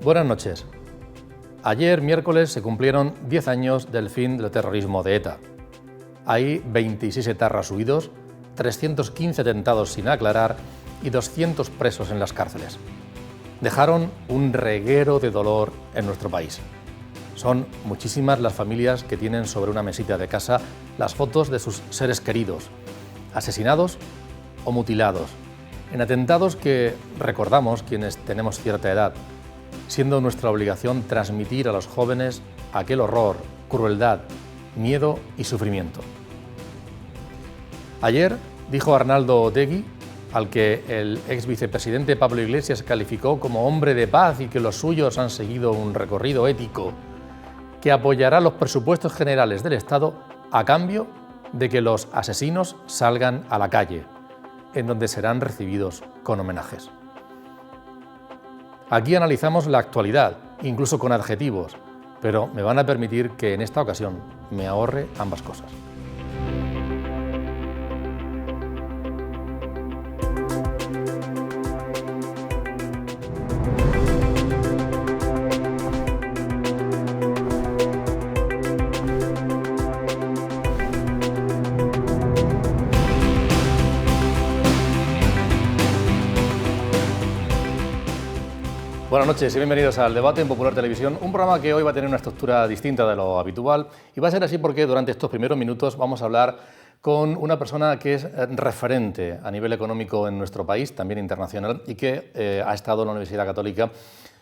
Buenas noches. Ayer, miércoles, se cumplieron 10 años del fin del terrorismo de ETA. Hay 26 etarras huidos, 315 atentados sin aclarar y 200 presos en las cárceles. Dejaron un reguero de dolor en nuestro país. Son muchísimas las familias que tienen sobre una mesita de casa las fotos de sus seres queridos, asesinados o mutilados, en atentados que recordamos quienes tenemos cierta edad, siendo nuestra obligación transmitir a los jóvenes aquel horror, crueldad, miedo y sufrimiento. Ayer dijo Arnaldo Otegi, al que el ex vicepresidente Pablo Iglesias calificó como hombre de paz y que los suyos han seguido un recorrido ético, que apoyará los presupuestos generales del Estado a cambio de que los asesinos salgan a la calle, en donde serán recibidos con homenajes. Aquí analizamos la actualidad, incluso con adjetivos, pero me van a permitir que en esta ocasión me ahorre ambas cosas. Buenas noches y bienvenidos al Debate en Popular Televisión, un programa que hoy va a tener una estructura distinta de lo habitual y va a ser así porque durante estos primeros minutos vamos a hablar con una persona que es referente a nivel económico en nuestro país, también internacional, y que ha estado en la Universidad Católica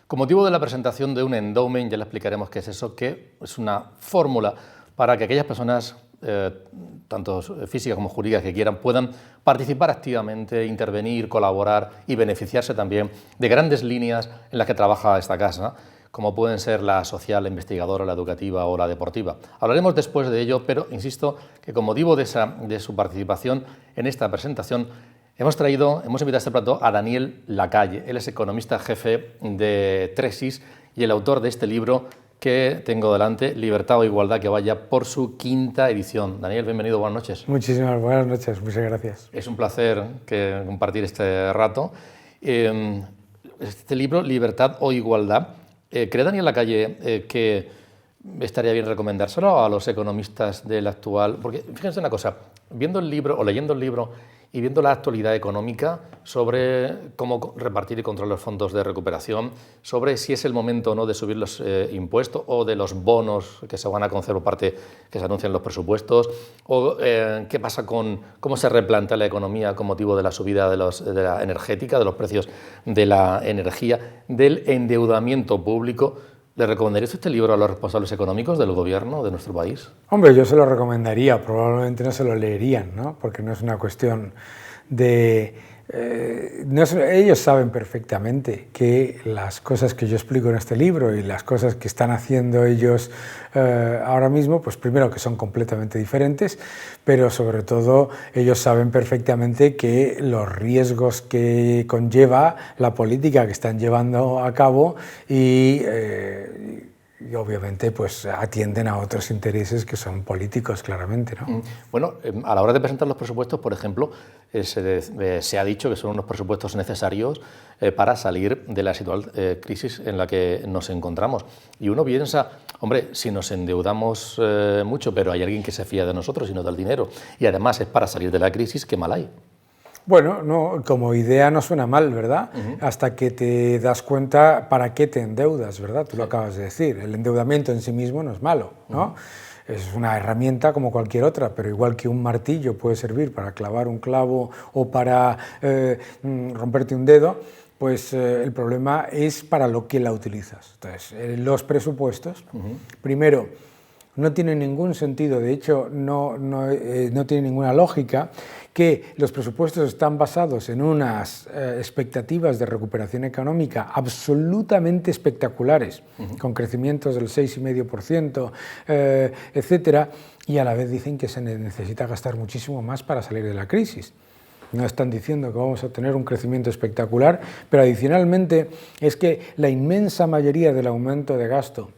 con motivo de la presentación de un endowment. Ya le explicaremos qué es eso, que es una fórmula para que aquellas personas, tanto físicas como jurídicas que quieran, puedan participar activamente, intervenir, colaborar y beneficiarse también de grandes líneas en las que trabaja esta casa, como pueden ser la social, la investigadora, la educativa o la deportiva. Hablaremos después de ello, pero insisto que con motivo de su participación en esta presentación hemos invitado a este plato a Daniel Lacalle. Él es economista jefe de Tresis y el autor de este libro que tengo delante, Libertad o Igualdad, que vaya por su 5ª edición. Daniel, bienvenido, buenas noches. Muchísimas buenas noches, muchas gracias. Es un placer compartir este rato. Este libro, Libertad o Igualdad, ¿cree Daniel Lacalle que estaría bien recomendárselo a los economistas del actual? Porque fíjense una cosa, viendo el libro o leyendo el libro y viendo la actualidad económica sobre cómo repartir y controlar los fondos de recuperación, sobre si es el momento o no de subir los impuestos o de los bonos que se van a conceder por parte que se anuncian en los presupuestos, o qué pasa con cómo se replantea la economía con motivo de la subida de la energética, de los precios de la energía, del endeudamiento público. ¿Le recomendaría este libro a los responsables económicos del gobierno de nuestro país? Hombre, yo se lo recomendaría, probablemente no se lo leerían, ¿no? Porque no es una cuestión de... ellos saben perfectamente que las cosas que yo explico en este libro y las cosas que están haciendo ellos ahora mismo, pues primero que son completamente diferentes, pero sobre todo ellos saben perfectamente que los riesgos que conlleva la política que están llevando a cabo y obviamente pues atienden a otros intereses que son políticos, claramente, ¿no? Bueno, a la hora de presentar los presupuestos, por ejemplo, se ha dicho que son unos presupuestos necesarios para salir de la actual crisis en la que nos encontramos. Y uno piensa, hombre, si nos endeudamos mucho, pero hay alguien que se fía de nosotros y nos da el dinero, y además es para salir de la crisis, ¿qué mal hay? Bueno, no, como idea no suena mal, ¿verdad? Hasta que te das cuenta para qué te endeudas, ¿verdad? Tú lo acabas de decir. El endeudamiento en sí mismo no es malo, ¿no? Es una herramienta como cualquier otra, pero igual que un martillo puede servir para clavar un clavo o para romperte un dedo, pues el problema es para lo que la utilizas. Entonces, los presupuestos, primero, no tiene ningún sentido, de hecho no tiene ninguna lógica que los presupuestos están basados en unas expectativas de recuperación económica absolutamente espectaculares, con crecimientos del 6,5%, etcétera, y a la vez dicen que se necesita gastar muchísimo más para salir de la crisis. No están diciendo que vamos a tener un crecimiento espectacular, pero adicionalmente es que la inmensa mayoría del aumento de gasto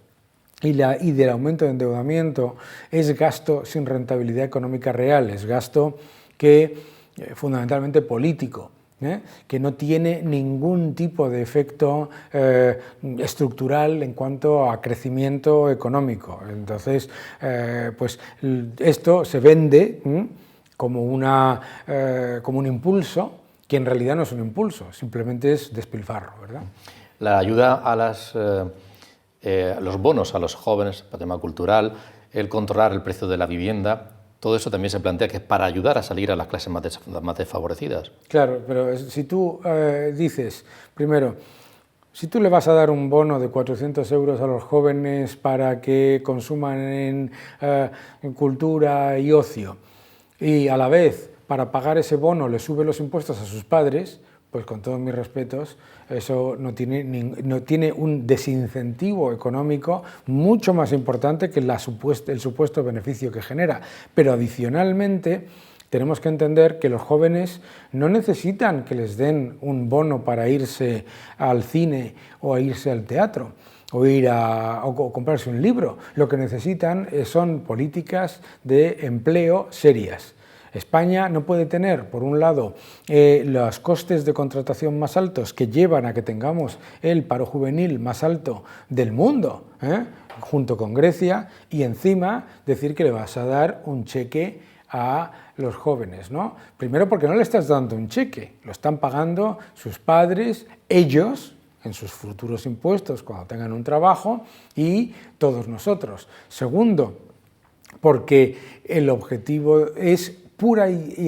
y del aumento de endeudamiento es gasto sin rentabilidad económica real, es gasto que fundamentalmente político, que no tiene ningún tipo de efecto estructural en cuanto a crecimiento económico. Entonces, pues esto se vende como un impulso, que en realidad no es un impulso, simplemente es despilfarro, ¿verdad? La ayuda a los bonos a los jóvenes, para tema cultural, el controlar el precio de la vivienda, todo eso también se plantea que es para ayudar a salir a las clases más desfavorecidas. Claro, pero si tú dices, primero, si tú le vas a dar un bono de 400 euros a los jóvenes para que consuman en cultura y ocio, y a la vez, para pagar ese bono, le sube los impuestos a sus padres, pues con todos mis respetos, eso no tiene un desincentivo económico mucho más importante que el supuesto beneficio que genera. Pero adicionalmente tenemos que entender que los jóvenes no necesitan que les den un bono para irse al cine o a irse al teatro o comprarse un libro. Lo que necesitan son políticas de empleo serias. España no puede tener, por un lado, los costes de contratación más altos que llevan a que tengamos el paro juvenil más alto del mundo, junto con Grecia, y encima decir que le vas a dar un cheque a los jóvenes, ¿no? Primero porque no le estás dando un cheque, lo están pagando sus padres, ellos, en sus futuros impuestos cuando tengan un trabajo, y todos nosotros. Segundo, porque el objetivo es puramente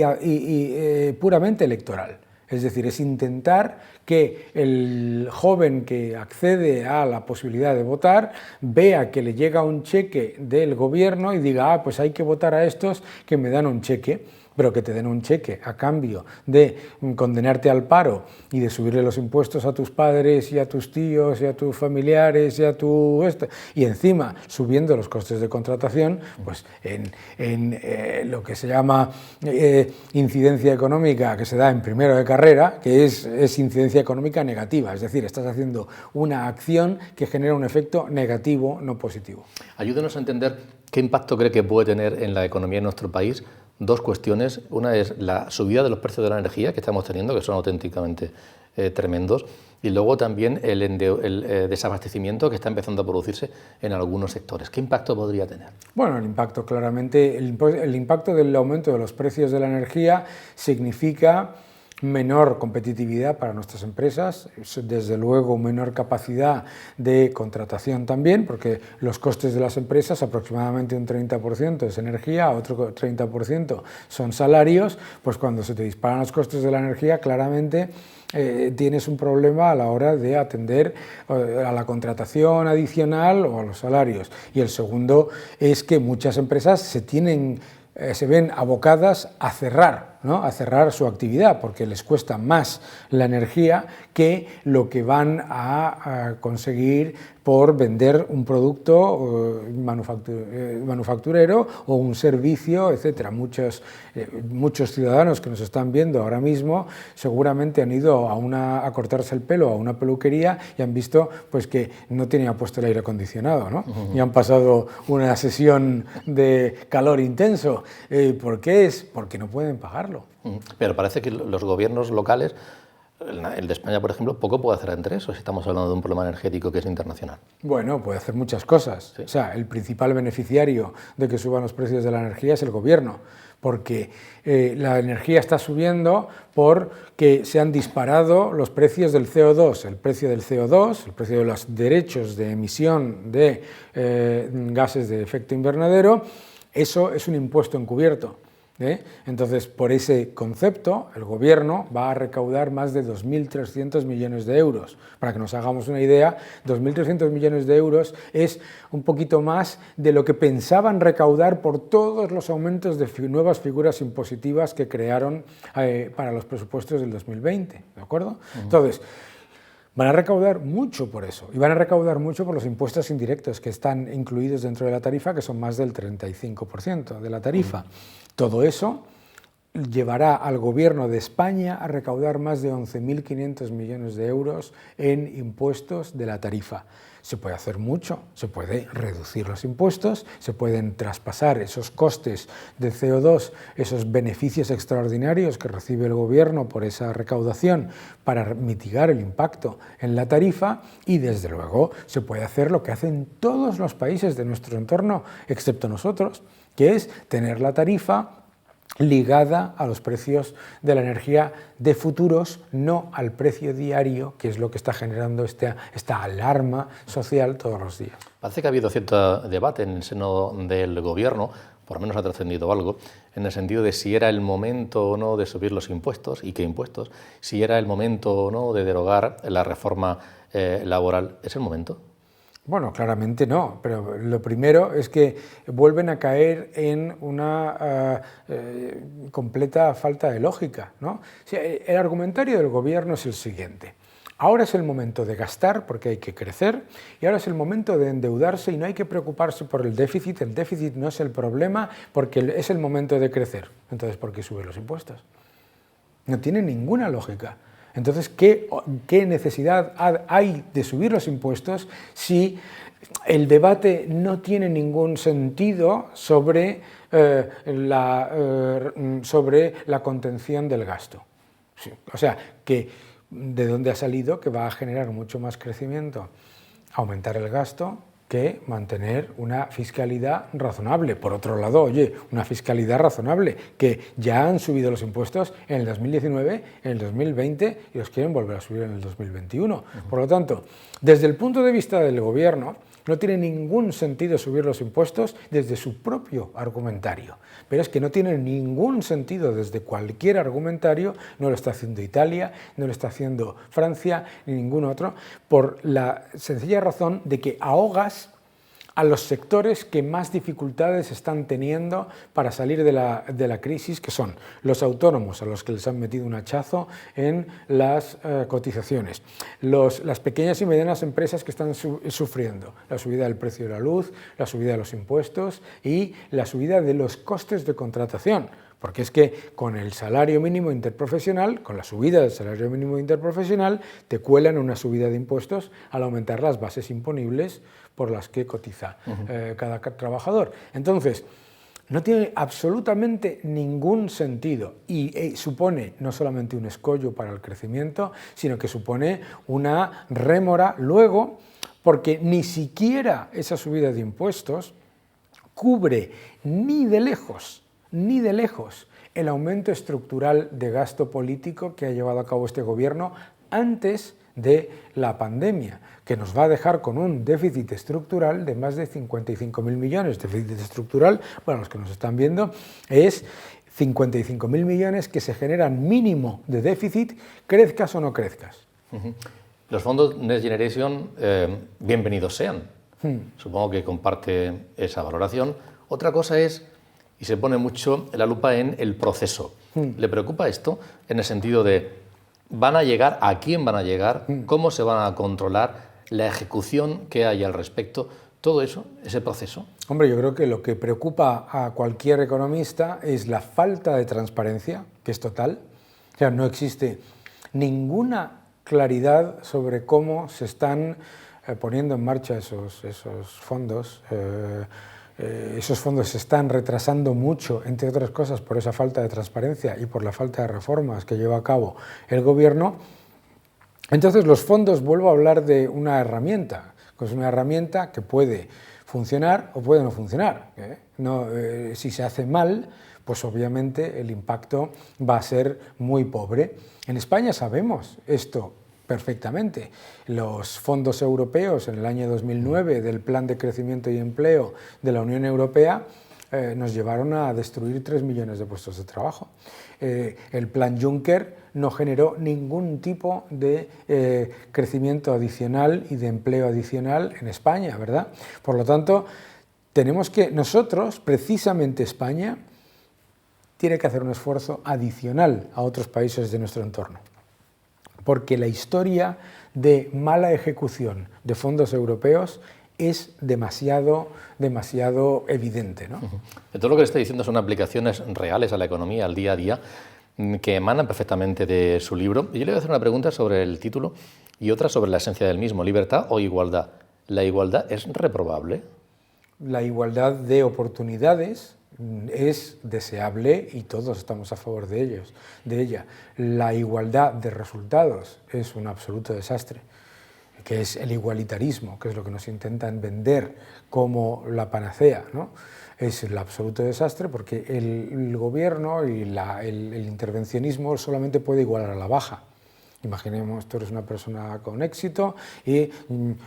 electoral. Es decir, es intentar que el joven que accede a la posibilidad de votar vea que le llega un cheque del gobierno y diga, pues hay que votar a estos que me dan un cheque, pero que te den un cheque a cambio de condenarte al paro y de subirle los impuestos a tus padres y a tus tíos y a tus familiares y encima subiendo los costes de contratación, pues en lo que se llama incidencia económica que se da en primero de carrera, que es incidencia económica negativa, es decir, estás haciendo una acción que genera un efecto negativo, no positivo. Ayúdenos a entender qué impacto cree que puede tener en la economía de nuestro país. Dos cuestiones. Una es la subida de los precios de la energía que estamos teniendo, que son auténticamente tremendos, y luego también el desabastecimiento que está empezando a producirse en algunos sectores. ¿Qué impacto podría tener? Bueno, el impacto claramente, el impacto del aumento de los precios de la energía significa menor competitividad para nuestras empresas, desde luego menor capacidad de contratación también, porque los costes de las empresas, aproximadamente un 30% es energía, otro 30% son salarios, pues cuando se te disparan los costes de la energía, claramente tienes un problema a la hora de atender a la contratación adicional o a los salarios. Y el segundo es que muchas empresas se ven abocadas a cerrar, ¿no? A cerrar su actividad, porque les cuesta más la energía que lo que van a conseguir por vender un producto manufacturero o un servicio, etc. Muchos ciudadanos que nos están viendo ahora mismo seguramente han ido a cortarse el pelo a una peluquería y han visto pues, que no tenía puesto el aire acondicionado, ¿no? Y han pasado una sesión de calor intenso. ¿Por qué es? Porque no pueden pagarlo. Pero parece que los gobiernos locales, el de España, por ejemplo, poco puede hacer entre eso, si estamos hablando de un problema energético que es internacional. Bueno, puede hacer muchas cosas. Sí. O sea, el principal beneficiario de que suban los precios de la energía es el gobierno, porque la energía está subiendo porque se han disparado los precios del CO2. El precio del CO2, el precio de los derechos de emisión de gases de efecto invernadero, eso es un impuesto encubierto. Entonces, por ese concepto, el gobierno va a recaudar más de 2.300 millones de euros. Para que nos hagamos una idea, 2.300 millones de euros es un poquito más de lo que pensaban recaudar por todos los aumentos de nuevas figuras impositivas que crearon para los presupuestos del 2020, ¿de acuerdo? Entonces, van a recaudar mucho por eso, y van a recaudar mucho por los impuestos indirectos que están incluidos dentro de la tarifa, que son más del 35% de la tarifa. Todo eso llevará al Gobierno de España a recaudar más de 11.500 millones de euros en impuestos de la tarifa. Se puede hacer mucho, se puede reducir los impuestos, se pueden traspasar esos costes de CO2, esos beneficios extraordinarios que recibe el Gobierno por esa recaudación para mitigar el impacto en la tarifa, y desde luego se puede hacer lo que hacen todos los países de nuestro entorno, excepto nosotros, que es tener la tarifa ligada a los precios de la energía de futuros, no al precio diario, que es lo que está generando esta alarma social todos los días. Parece que ha habido cierto debate en el seno del Gobierno, por lo menos ha trascendido algo, en el sentido de si era el momento o no de subir los impuestos, y qué impuestos, si era el momento o no de derogar la reforma laboral. ¿Es el momento? Bueno, claramente no, pero lo primero es que vuelven a caer en una completa falta de lógica, ¿no? O sea, el argumentario del Gobierno es el siguiente: ahora es el momento de gastar porque hay que crecer, y ahora es el momento de endeudarse y no hay que preocuparse por el déficit no es el problema porque es el momento de crecer. Entonces, ¿por qué suben los impuestos? No tiene ninguna lógica. Entonces, ¿qué necesidad hay de subir los impuestos si el debate no tiene ningún sentido sobre la contención del gasto? Sí, o sea, ¿de dónde ha salido que va a generar mucho más crecimiento aumentar el gasto que mantener una fiscalidad razonable? Por otro lado, oye, una fiscalidad razonable, que ya han subido los impuestos en el 2019, en el 2020 y los quieren volver a subir en el 2021. Por lo tanto, desde el punto de vista del Gobierno, no tiene ningún sentido subir los impuestos desde su propio argumentario, pero es que no tiene ningún sentido desde cualquier argumentario, no lo está haciendo Italia, no lo está haciendo Francia, ni ningún otro, por la sencilla razón de que ahogas a los sectores que más dificultades están teniendo para salir de la crisis, que son los autónomos, a los que les han metido un hachazo en las cotizaciones, las pequeñas y medianas empresas que están sufriendo la subida del precio de la luz, la subida de los impuestos y la subida de los costes de contratación. Porque es que con el salario mínimo interprofesional, con la subida del salario mínimo interprofesional, te cuelan una subida de impuestos al aumentar las bases imponibles por las que cotiza cada trabajador. Entonces, no tiene absolutamente ningún sentido y supone no solamente un escollo para el crecimiento, sino que supone una rémora luego, porque ni siquiera esa subida de impuestos cubre ni de lejos el aumento estructural de gasto político que ha llevado a cabo este Gobierno antes de la pandemia, que nos va a dejar con un déficit estructural de más de 55.000 millones. Déficit estructural, para los que nos están viendo, es 55.000 millones que se generan mínimo de déficit, crezcas o no crezcas. Los fondos Next Generation, bienvenidos sean. Supongo que comparte esa valoración. Otra cosa es, y se pone mucho la lupa en el proceso. ¿Le preocupa esto en el sentido de van a llegar, a quién van a llegar, cómo se van a controlar, la ejecución que hay al respecto, todo eso, ese proceso? Hombre, yo creo que lo que preocupa a cualquier economista es la falta de transparencia, que es total. O sea, no existe ninguna claridad sobre cómo se están poniendo en marcha esos fondos. Esos fondos se están retrasando mucho, entre otras cosas, por esa falta de transparencia y por la falta de reformas que lleva a cabo el Gobierno. Entonces, los fondos, vuelvo a hablar de una herramienta, que es una herramienta que puede funcionar o puede no funcionar. Si se hace mal, pues obviamente el impacto va a ser muy pobre. En España sabemos esto perfectamente. Los fondos europeos en el año 2009 del Plan de Crecimiento y Empleo de la Unión Europea nos llevaron a destruir 3 millones de puestos de trabajo. El Plan Juncker no generó ningún tipo de crecimiento adicional y de empleo adicional en España, ¿verdad? Por lo tanto, tenemos que nosotros, precisamente España, tiene que hacer un esfuerzo adicional a otros países de nuestro entorno, porque la historia de mala ejecución de fondos europeos es demasiado evidente, ¿no? De todo lo que le está diciendo son aplicaciones reales a la economía, al día a día, que emanan perfectamente de su libro. Y yo le voy a hacer una pregunta sobre el título y otra sobre la esencia del mismo, libertad o igualdad. ¿La igualdad es reprobable? La igualdad de oportunidades es deseable y todos estamos a favor de ella. La igualdad de resultados es un absoluto desastre, que es el igualitarismo, que es lo que nos intentan vender como la panacea, ¿no? Es el absoluto desastre porque el gobierno y el intervencionismo solamente puede igualar a la baja. Imaginemos, tú eres una persona con éxito y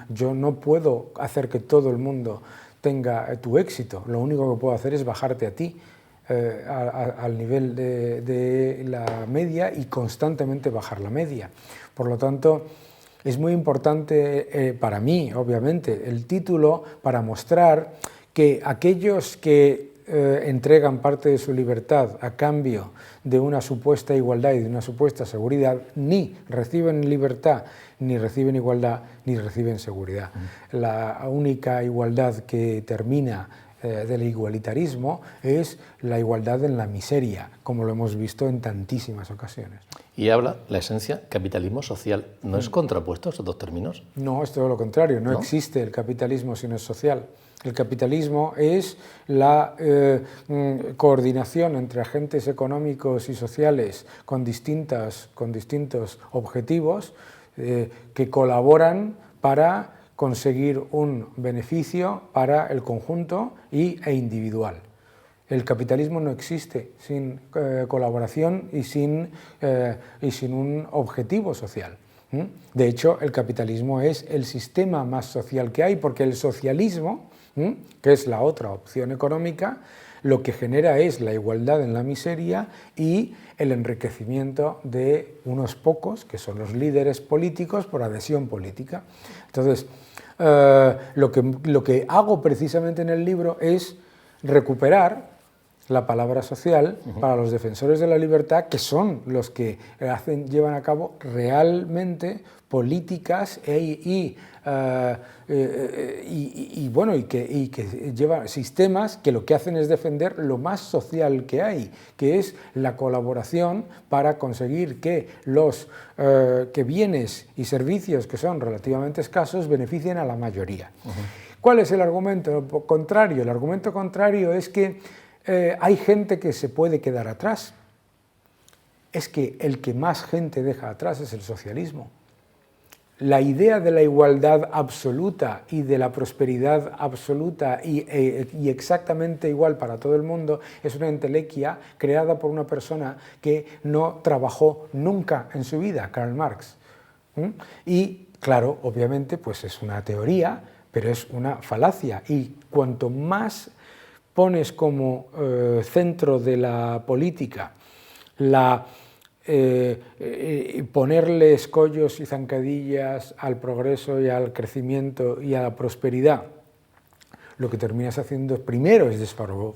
yo no puedo hacer que todo el mundo tenga tu éxito, lo único que puedo hacer es bajarte a ti al nivel de la media y constantemente bajar la media. Por lo tanto, es muy importante para mí, obviamente, el título para mostrar que aquellos que entregan parte de su libertad a cambio de una supuesta igualdad y de una supuesta seguridad, ni reciben libertad, ni reciben igualdad, ni reciben seguridad. La única igualdad que termina del igualitarismo es la igualdad en la miseria, como lo hemos visto en tantísimas ocasiones. Y habla, la esencia, capitalismo social. ¿No es contrapuesto esos dos términos? No, es todo lo contrario. No existe el capitalismo si no es social. El capitalismo es la coordinación entre agentes económicos y sociales con distintos objetivos que colaboran para conseguir un beneficio para el conjunto e individual. El capitalismo no existe sin colaboración y sin un objetivo social. De hecho, el capitalismo es el sistema más social que hay, porque el socialismo, que es la otra opción económica, lo que genera es la igualdad en la miseria y el enriquecimiento de unos pocos, que son los líderes políticos, por adhesión política. Entonces, lo que hago precisamente en el libro es recuperar la palabra social para los defensores de la libertad, que son los que llevan a cabo realmente políticas que llevan sistemas que lo que hacen es defender lo más social que hay, que es la colaboración para conseguir que que bienes y servicios que son relativamente escasos beneficien a la mayoría. ¿Cuál es el argumento contrario? El argumento contrario es que hay gente que se puede quedar atrás. Es que el que más gente deja atrás es el socialismo. La idea de la igualdad absoluta y de la prosperidad absoluta y exactamente igual para todo el mundo es una entelequia creada por una persona que no trabajó nunca en su vida, Karl Marx. Y claro, obviamente, pues es una teoría, pero es una falacia. Y cuanto más pones como centro de la política ponerle escollos y zancadillas al progreso y al crecimiento y a la prosperidad, lo que terminas haciendo primero es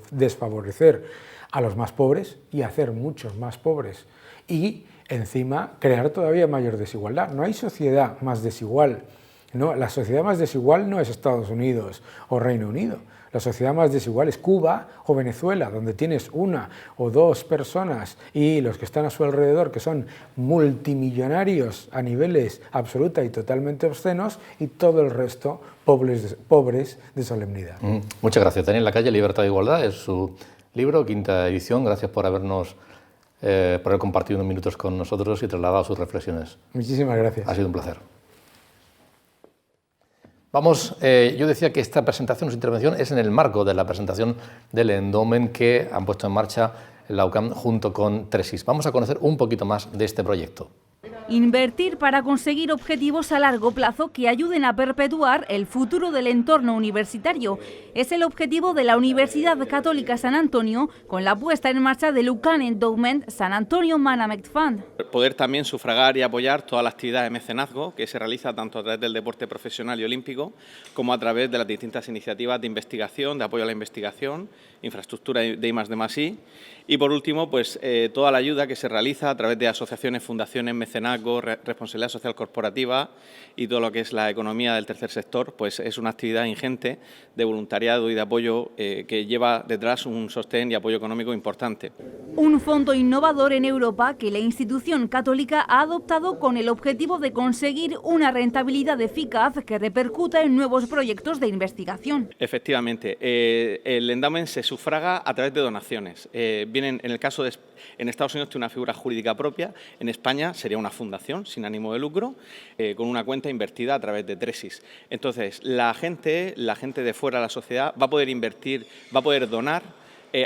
desfavorecer a los más pobres y hacer muchos más pobres y encima crear todavía mayor desigualdad. No hay sociedad más desigual. No, la sociedad más desigual no es Estados Unidos o Reino Unido. La sociedad más desigual es Cuba o Venezuela, donde tienes una o dos personas y los que están a su alrededor, que son multimillonarios a niveles absoluta y totalmente obscenos, y todo el resto pobres de solemnidad. Muchas gracias. Daniel Lacalle, Libertad e Igualdad, es su libro, 5ª edición. Gracias por por haber compartido unos minutos con nosotros y trasladado sus reflexiones. Muchísimas gracias. Ha sido un placer. Vamos, yo decía que esta presentación, su intervención, es en el marco de la presentación del Endowment que han puesto en marcha la UCAM junto con Tresis. Vamos a conocer un poquito más de este proyecto. Invertir para conseguir objetivos a largo plazo que ayuden a perpetuar el futuro del entorno universitario. Es el objetivo de la Universidad Católica San Antonio con la puesta en marcha del UCAM Endowment San Antonio Manamet Fund. Poder también sufragar y apoyar todas las actividades de mecenazgo que se realiza tanto a través del deporte profesional y olímpico como a través de las distintas iniciativas de investigación, de apoyo a la investigación, infraestructura de I+D+I y por último pues toda la ayuda que se realiza a través de asociaciones, fundaciones, mecenas mecenazgo, responsabilidad social corporativa y todo lo que es la economía del tercer sector, pues es una actividad ingente de voluntariado y de apoyo que lleva detrás un sostén y apoyo económico importante. Un fondo innovador en Europa que la institución católica ha adoptado con el objetivo de conseguir una rentabilidad eficaz que repercuta en nuevos proyectos de investigación. Efectivamente, el endowment se sufraga a través de donaciones. En el caso de en Estados Unidos tiene una figura jurídica propia, en España sería una fundación sin ánimo de lucro, con una cuenta invertida a través de Tresis. Entonces, la gente de fuera de la sociedad va a poder invertir, va a poder donar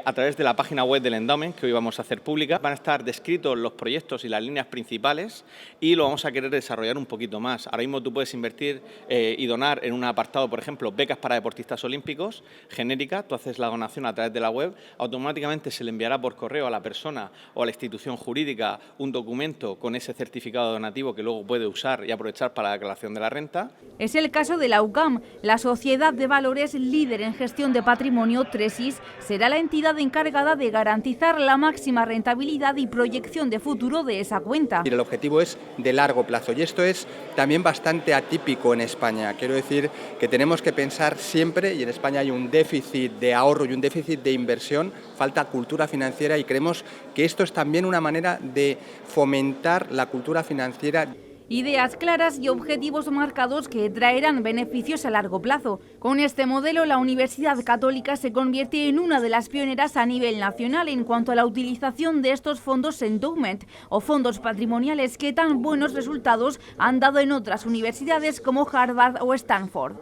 a través de la página web del endowment, que hoy vamos a hacer pública. Van a estar descritos los proyectos y las líneas principales y lo vamos a querer desarrollar un poquito más. Ahora mismo tú puedes invertir y donar en un apartado, por ejemplo, becas para deportistas olímpicos, genérica, tú haces la donación a través de la web, automáticamente se le enviará por correo a la persona o a la institución jurídica un documento con ese certificado donativo que luego puede usar y aprovechar para la declaración de la renta. Es el caso de la UCAM, la sociedad de valores líder en gestión de patrimonio. Tresis será la entidad encargada de garantizar la máxima rentabilidad y proyección de futuro de esa cuenta. Y el objetivo es de largo plazo y esto es también bastante atípico en España. Quiero decir que tenemos que pensar siempre, y en España hay un déficit de ahorro y un déficit de inversión, falta cultura financiera y creemos que esto es también una manera de fomentar la cultura financiera. Ideas claras y objetivos marcados que traerán beneficios a largo plazo. Con este modelo, la Universidad Católica se convierte en una de las pioneras a nivel nacional en cuanto a la utilización de estos fondos endowment o fondos patrimoniales que tan buenos resultados han dado en otras universidades como Harvard o Stanford.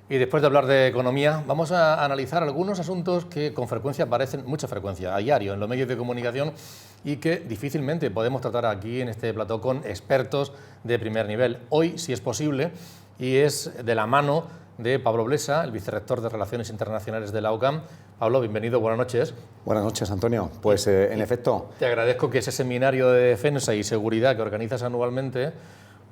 Y después de hablar de economía, vamos a analizar algunos asuntos que con frecuencia aparecen, mucha frecuencia, a diario en los medios de comunicación y que difícilmente podemos tratar aquí en este plató con expertos de primer nivel. Hoy, si es posible, y es de la mano de Pablo Blesa, el vicerrector de Relaciones Internacionales de la UCAM. Pablo, bienvenido, buenas noches. Buenas noches, Antonio. Pues en efecto... Te agradezco que ese seminario de defensa y seguridad que organizas anualmente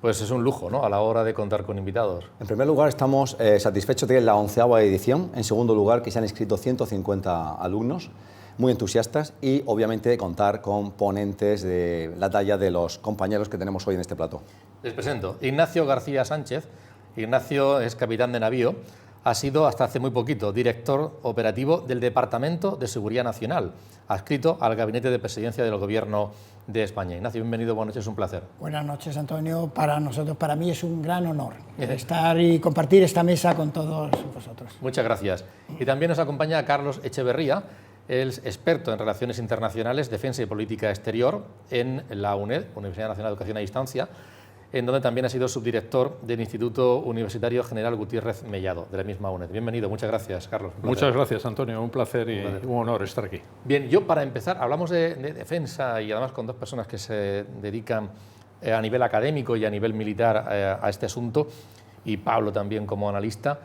pues es un lujo, ¿no?, a la hora de contar con invitados. En primer lugar, estamos satisfechos de que es la 11ª edición. En segundo lugar, que se han inscrito 150 alumnos, muy entusiastas, y obviamente de contar con ponentes de la talla de los compañeros que tenemos hoy en este plató. Les presento. Ignacio García Sánchez. Ignacio es capitán de navío. Ha sido hasta hace muy poquito director operativo del Departamento de Seguridad Nacional, adscrito al Gabinete de Presidencia del Gobierno de España. Ignacio, bienvenido, buenas noches, es un placer. Buenas noches, Antonio. Para nosotros, para mí es un gran honor estar y compartir esta mesa con todos vosotros. Muchas gracias. Y también nos acompaña Carlos Echeverría, él es experto en Relaciones Internacionales, Defensa y Política Exterior en la UNED, Universidad Nacional de Educación a Distancia, en donde también ha sido subdirector del Instituto Universitario General Gutiérrez Mellado, de la misma UNED. Bienvenido, muchas gracias, Carlos. Muchas gracias, Antonio, un placer y un honor estar aquí. Bien, yo para empezar, hablamos de defensa y además con dos personas que se dedican a nivel académico y a nivel militar a este asunto, y Pablo también como analista.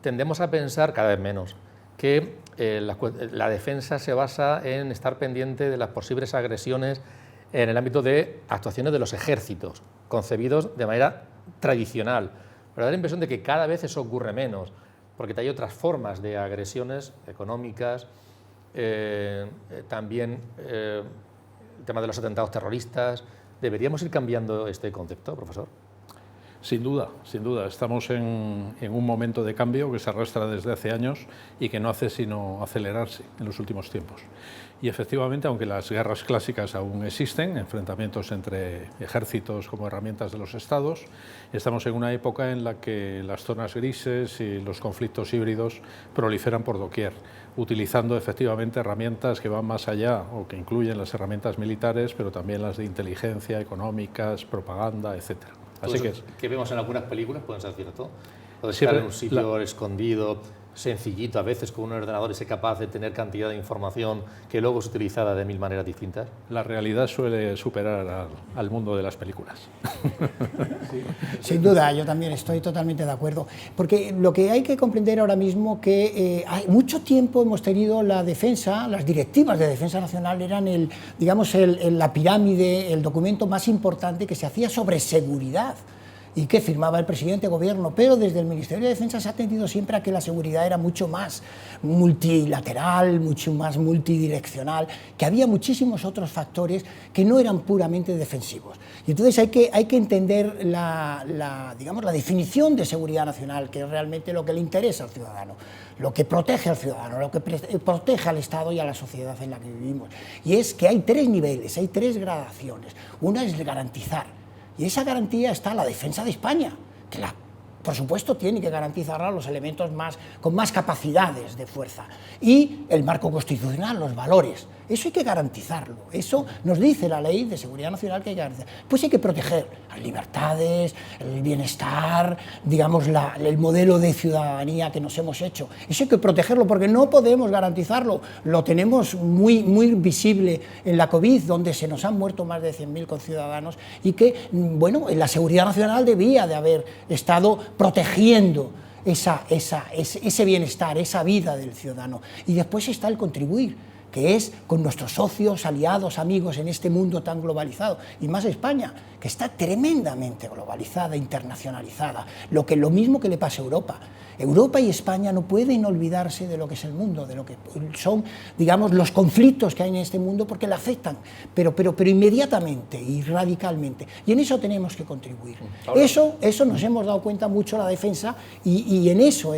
Tendemos a pensar, cada vez menos, que la defensa se basa en estar pendiente de las posibles agresiones en el ámbito de actuaciones de los ejércitos, concebidos de manera tradicional. Pero da la impresión de que cada vez eso ocurre menos, porque hay otras formas de agresiones económicas, también el tema de los atentados terroristas. ¿Deberíamos ir cambiando este concepto, profesor? Sin duda, sin duda. Estamos en un momento de cambio que se arrastra desde hace años y que no hace sino acelerarse en los últimos tiempos. Y efectivamente, aunque las guerras clásicas aún existen, enfrentamientos entre ejércitos como herramientas de los estados, estamos en una época en la que las zonas grises y los conflictos híbridos proliferan por doquier, utilizando efectivamente herramientas que van más allá o que incluyen las herramientas militares, pero también las de inteligencia, económicas, propaganda, etc. Así que vemos en algunas películas pueden ser cierto. Puede estar en un sitio escondido, sencillito a veces con un ordenador y ser capaz de tener cantidad de información que luego es utilizada de mil maneras distintas. La realidad suele superar al mundo de las películas. Sí. Sin duda, yo también estoy totalmente de acuerdo, porque lo que hay que comprender ahora mismo que hay mucho tiempo hemos tenido la defensa, las directivas de defensa nacional eran la pirámide, el documento más importante que se hacía sobre seguridad. y que firmaba el presidente de gobierno, pero desde el Ministerio de Defensa se ha atendido siempre a que la seguridad era mucho más multilateral, mucho más multidireccional, que había muchísimos otros factores que no eran puramente defensivos. Y entonces hay que entender digamos, la definición de seguridad nacional, que es realmente lo que le interesa al ciudadano, lo que protege al ciudadano, lo que protege al Estado y a la sociedad en la que vivimos. Y es que hay 3 niveles, hay 3 gradaciones. Una es garantizar. Y esa garantía está en la defensa de España, que por supuesto tiene que garantizar los elementos con más capacidades de fuerza. Y el marco constitucional, los valores. Eso hay que garantizarlo. Eso nos dice la Ley de Seguridad Nacional que hay que garantizar. Pues hay que proteger las libertades, el bienestar, digamos, el modelo de ciudadanía que nos hemos hecho. Eso hay que protegerlo porque no podemos garantizarlo. Lo tenemos muy, muy visible en la COVID, donde se nos han muerto más de 100.000 conciudadanos y que, bueno, la Seguridad Nacional debía de haber estado protegiendo ese bienestar, esa vida del ciudadano. Y después está el contribuir, que es con nuestros socios, aliados, amigos en este mundo tan globalizado, y más España, que está tremendamente globalizada, internacionalizada, lo mismo que le pasa a Europa. Europa y España no pueden olvidarse de lo que es el mundo, de lo que son, digamos, los conflictos que hay en este mundo, porque le afectan, pero inmediatamente y radicalmente. Y en eso tenemos que contribuir. Eso nos hemos dado cuenta mucho la defensa y en eso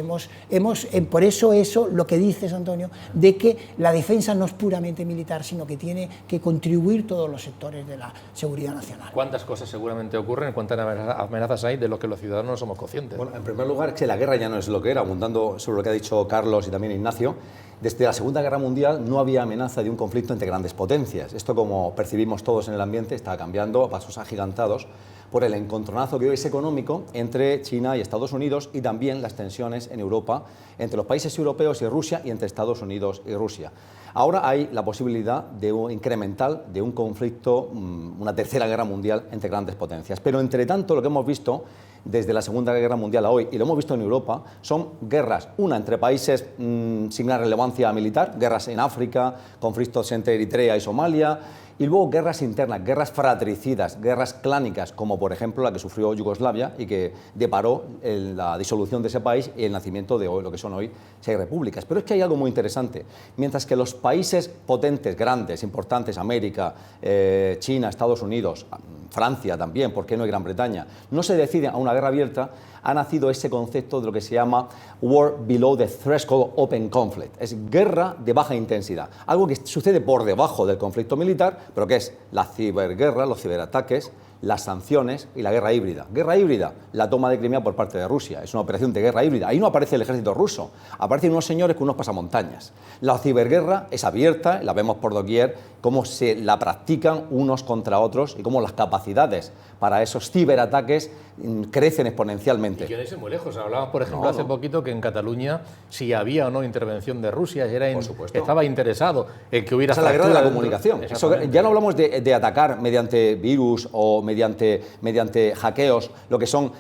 por eso lo que dices, Antonio, de que la defensa no es puramente militar, sino que tiene que contribuir todos los sectores de la seguridad nacional. ¿Cuántas cosas seguramente ocurren? ¿Cuántas amenazas hay de lo que los ciudadanos no somos conscientes? Bueno, en primer lugar, que la guerra ya no es lo que era, abundando sobre lo que ha dicho Carlos y también Ignacio. Desde la Segunda Guerra Mundial no había amenaza de un conflicto entre grandes potencias. Esto, como percibimos todos en el ambiente, está cambiando a pasos agigantados por el encontronazo que hoy es económico entre China y Estados Unidos, y también las tensiones en Europa entre los países europeos y Rusia, y entre Estados Unidos y Rusia. Ahora hay la posibilidad incremental de un conflicto, una tercera guerra mundial entre grandes potencias. Pero entre tanto, lo que hemos visto desde la Segunda Guerra Mundial a hoy, y lo hemos visto en Europa, son guerras, una entre países sin gran relevancia militar, guerras en África, conflictos entre Eritrea y Somalia, y luego guerras internas, guerras fratricidas, guerras clánicas, como por ejemplo la que sufrió Yugoslavia y que deparó la disolución de ese país y el nacimiento de hoy, lo que son hoy 6 repúblicas. Pero es que hay algo muy interesante. Mientras que los países potentes, grandes, importantes, América, China, Estados Unidos, Francia también, ¿por qué no hay Gran Bretaña?, no se deciden a una guerra abierta, ha nacido ese concepto de lo que se llama War Below the Threshold Open Conflict. Es guerra de baja intensidad, algo que sucede por debajo del conflicto militar, pero que es la ciberguerra, los ciberataques, las sanciones y la guerra híbrida. Guerra híbrida, la toma de Crimea por parte de Rusia, es una operación de guerra híbrida. Ahí no aparece el ejército ruso, aparecen unos señores con unos pasamontañas. La ciberguerra es abierta, la vemos por doquier, cómo se la practican unos contra otros y cómo las capacidades para esos ciberataques crecen exponencialmente. Y que no irse muy lejos. Hablábamos, por ejemplo, hace poquito que en Cataluña, si había o no intervención de Rusia, estaba interesado en que hubiera... Esa es la guerra de la comunicación. Eso, ya no hablamos de atacar mediante virus o mediante hackeos lo que son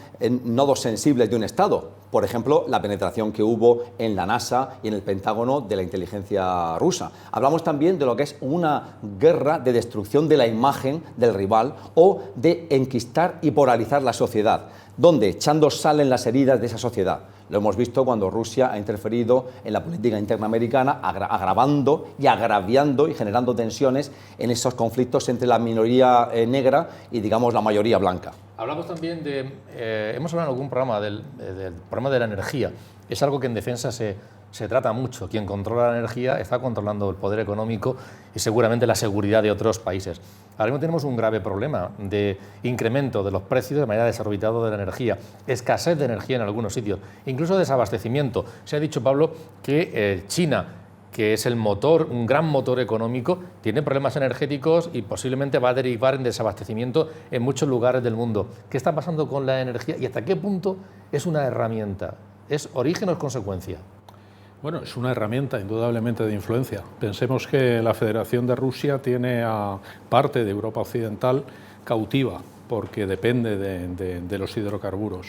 nodos sensibles de un Estado. Por ejemplo, la penetración que hubo en la NASA y en el Pentágono de la inteligencia rusa. Hablamos también de lo que es una guerra de destrucción de la imagen del rival o de enquistar y polarizar la sociedad, donde echando sal en las heridas de esa sociedad. Lo hemos visto cuando Rusia ha interferido en la política interna americana, agravando y agraviando y generando tensiones en esos conflictos entre la minoría negra y, digamos, la mayoría blanca. Hablamos también hemos hablado en algún programa del problema de la energía. Es algo que en defensa se trata mucho. Quien controla la energía está controlando el poder económico y seguramente la seguridad de otros países. Ahora mismo tenemos un grave problema de incremento de los precios de manera desorbitada de la energía, escasez de energía en algunos sitios, incluso desabastecimiento. Se ha dicho, Pablo, que China, que es el motor, un gran motor económico, tiene problemas energéticos y posiblemente va a derivar en desabastecimiento en muchos lugares del mundo. ¿Qué está pasando con la energía y hasta qué punto es una herramienta? ¿Es origen o es consecuencia? Bueno, es una herramienta indudablemente de influencia. Pensemos que la Federación de Rusia tiene a parte de Europa Occidental cautiva porque depende de los hidrocarburos,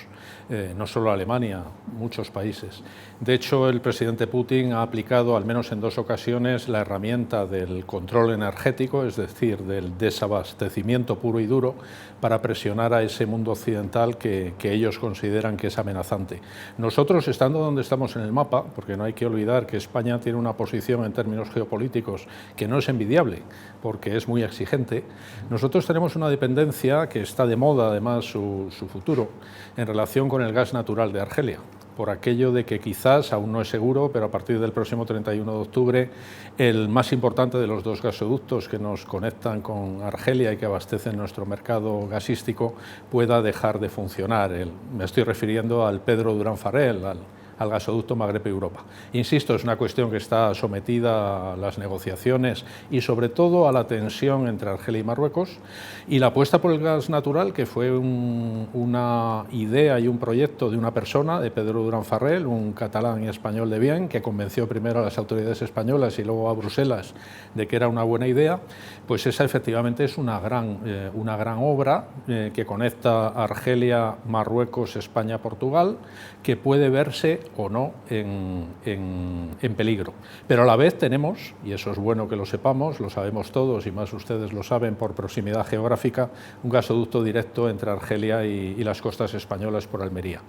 no solo Alemania, muchos países. De hecho, el presidente Putin ha aplicado, al menos en 2 ocasiones, la herramienta del control energético, es decir, del desabastecimiento puro y duro, para presionar a ese mundo occidental que ellos consideran que es amenazante. Nosotros, estando donde estamos en el mapa, porque no hay que olvidar que España tiene una posición en términos geopolíticos que no es envidiable, porque es muy exigente, nosotros tenemos una dependencia que está de moda, además, su futuro, en relación con el gas natural de Argelia, por aquello de que quizás, aún no es seguro, pero a partir del próximo 31 de octubre, el más importante de los 2 gasoductos que nos conectan con Argelia y que abastecen nuestro mercado gasístico pueda dejar de funcionar. Me estoy refiriendo al Pedro Durán Farrell, al gasoducto Magreb-Europa. Insisto, es una cuestión que está sometida a las negociaciones y sobre todo a la tensión entre Argelia y Marruecos, y la apuesta por el gas natural, que fue una idea y un proyecto de una persona, de Pedro Durán Farrell, un catalán y español de bien, que convenció primero a las autoridades españolas y luego a Bruselas de que era una buena idea, pues esa efectivamente es una gran obra que conecta Argelia, Marruecos, España, Portugal, que puede verse o no en peligro. Pero a la vez tenemos, y eso es bueno que lo sepamos, lo sabemos todos y más ustedes lo saben por proximidad geográfica, un gasoducto directo entre Argelia y las costas españolas por Almería.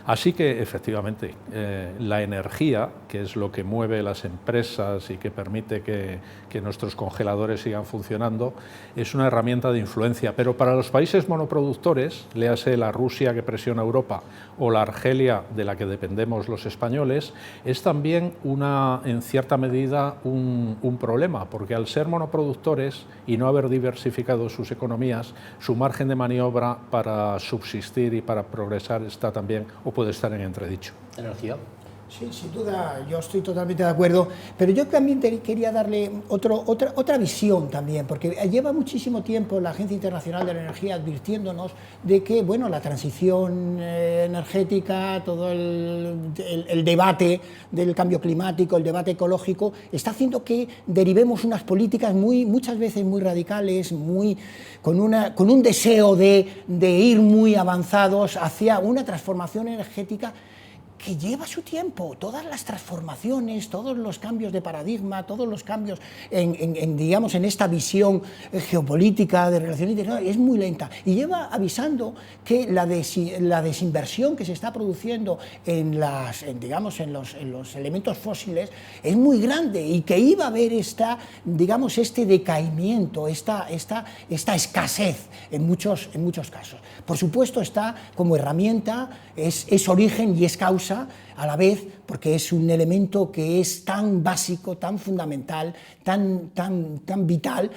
Así que efectivamente la energía, que es lo que mueve las empresas y que permite que nuestros congeladores sigan funcionando, es una herramienta de influencia, pero para los países monoproductores, léase la Rusia que presiona a Europa o la Argelia de la que dependemos los españoles, es también en cierta medida un problema, porque al ser monoproductores y no haber diversificado sus economías, su margen de maniobra para subsistir y para progresar está también, o puede estar en entredicho. ¿Energía? Sí, sin duda, yo estoy totalmente de acuerdo, pero yo también quería darle otra visión también, porque lleva muchísimo tiempo la Agencia Internacional de la Energía advirtiéndonos de que, bueno, la transición energética, todo el debate del cambio climático, el debate ecológico, está haciendo que derivemos unas políticas muchas veces muy radicales, con un deseo de ir muy avanzados hacia una transformación energética que lleva su tiempo. Todas las transformaciones, todos los cambios de paradigma, todos los cambios digamos, en esta visión geopolítica de relaciones internacionales es muy lenta y lleva avisando que la desinversión que se está produciendo en los elementos fósiles es muy grande y que iba a haber este decaimiento, esta escasez en muchos casos. Por supuesto, está como herramienta, es origen y es causa a la vez, porque es un elemento que es tan básico, tan fundamental, tan vital.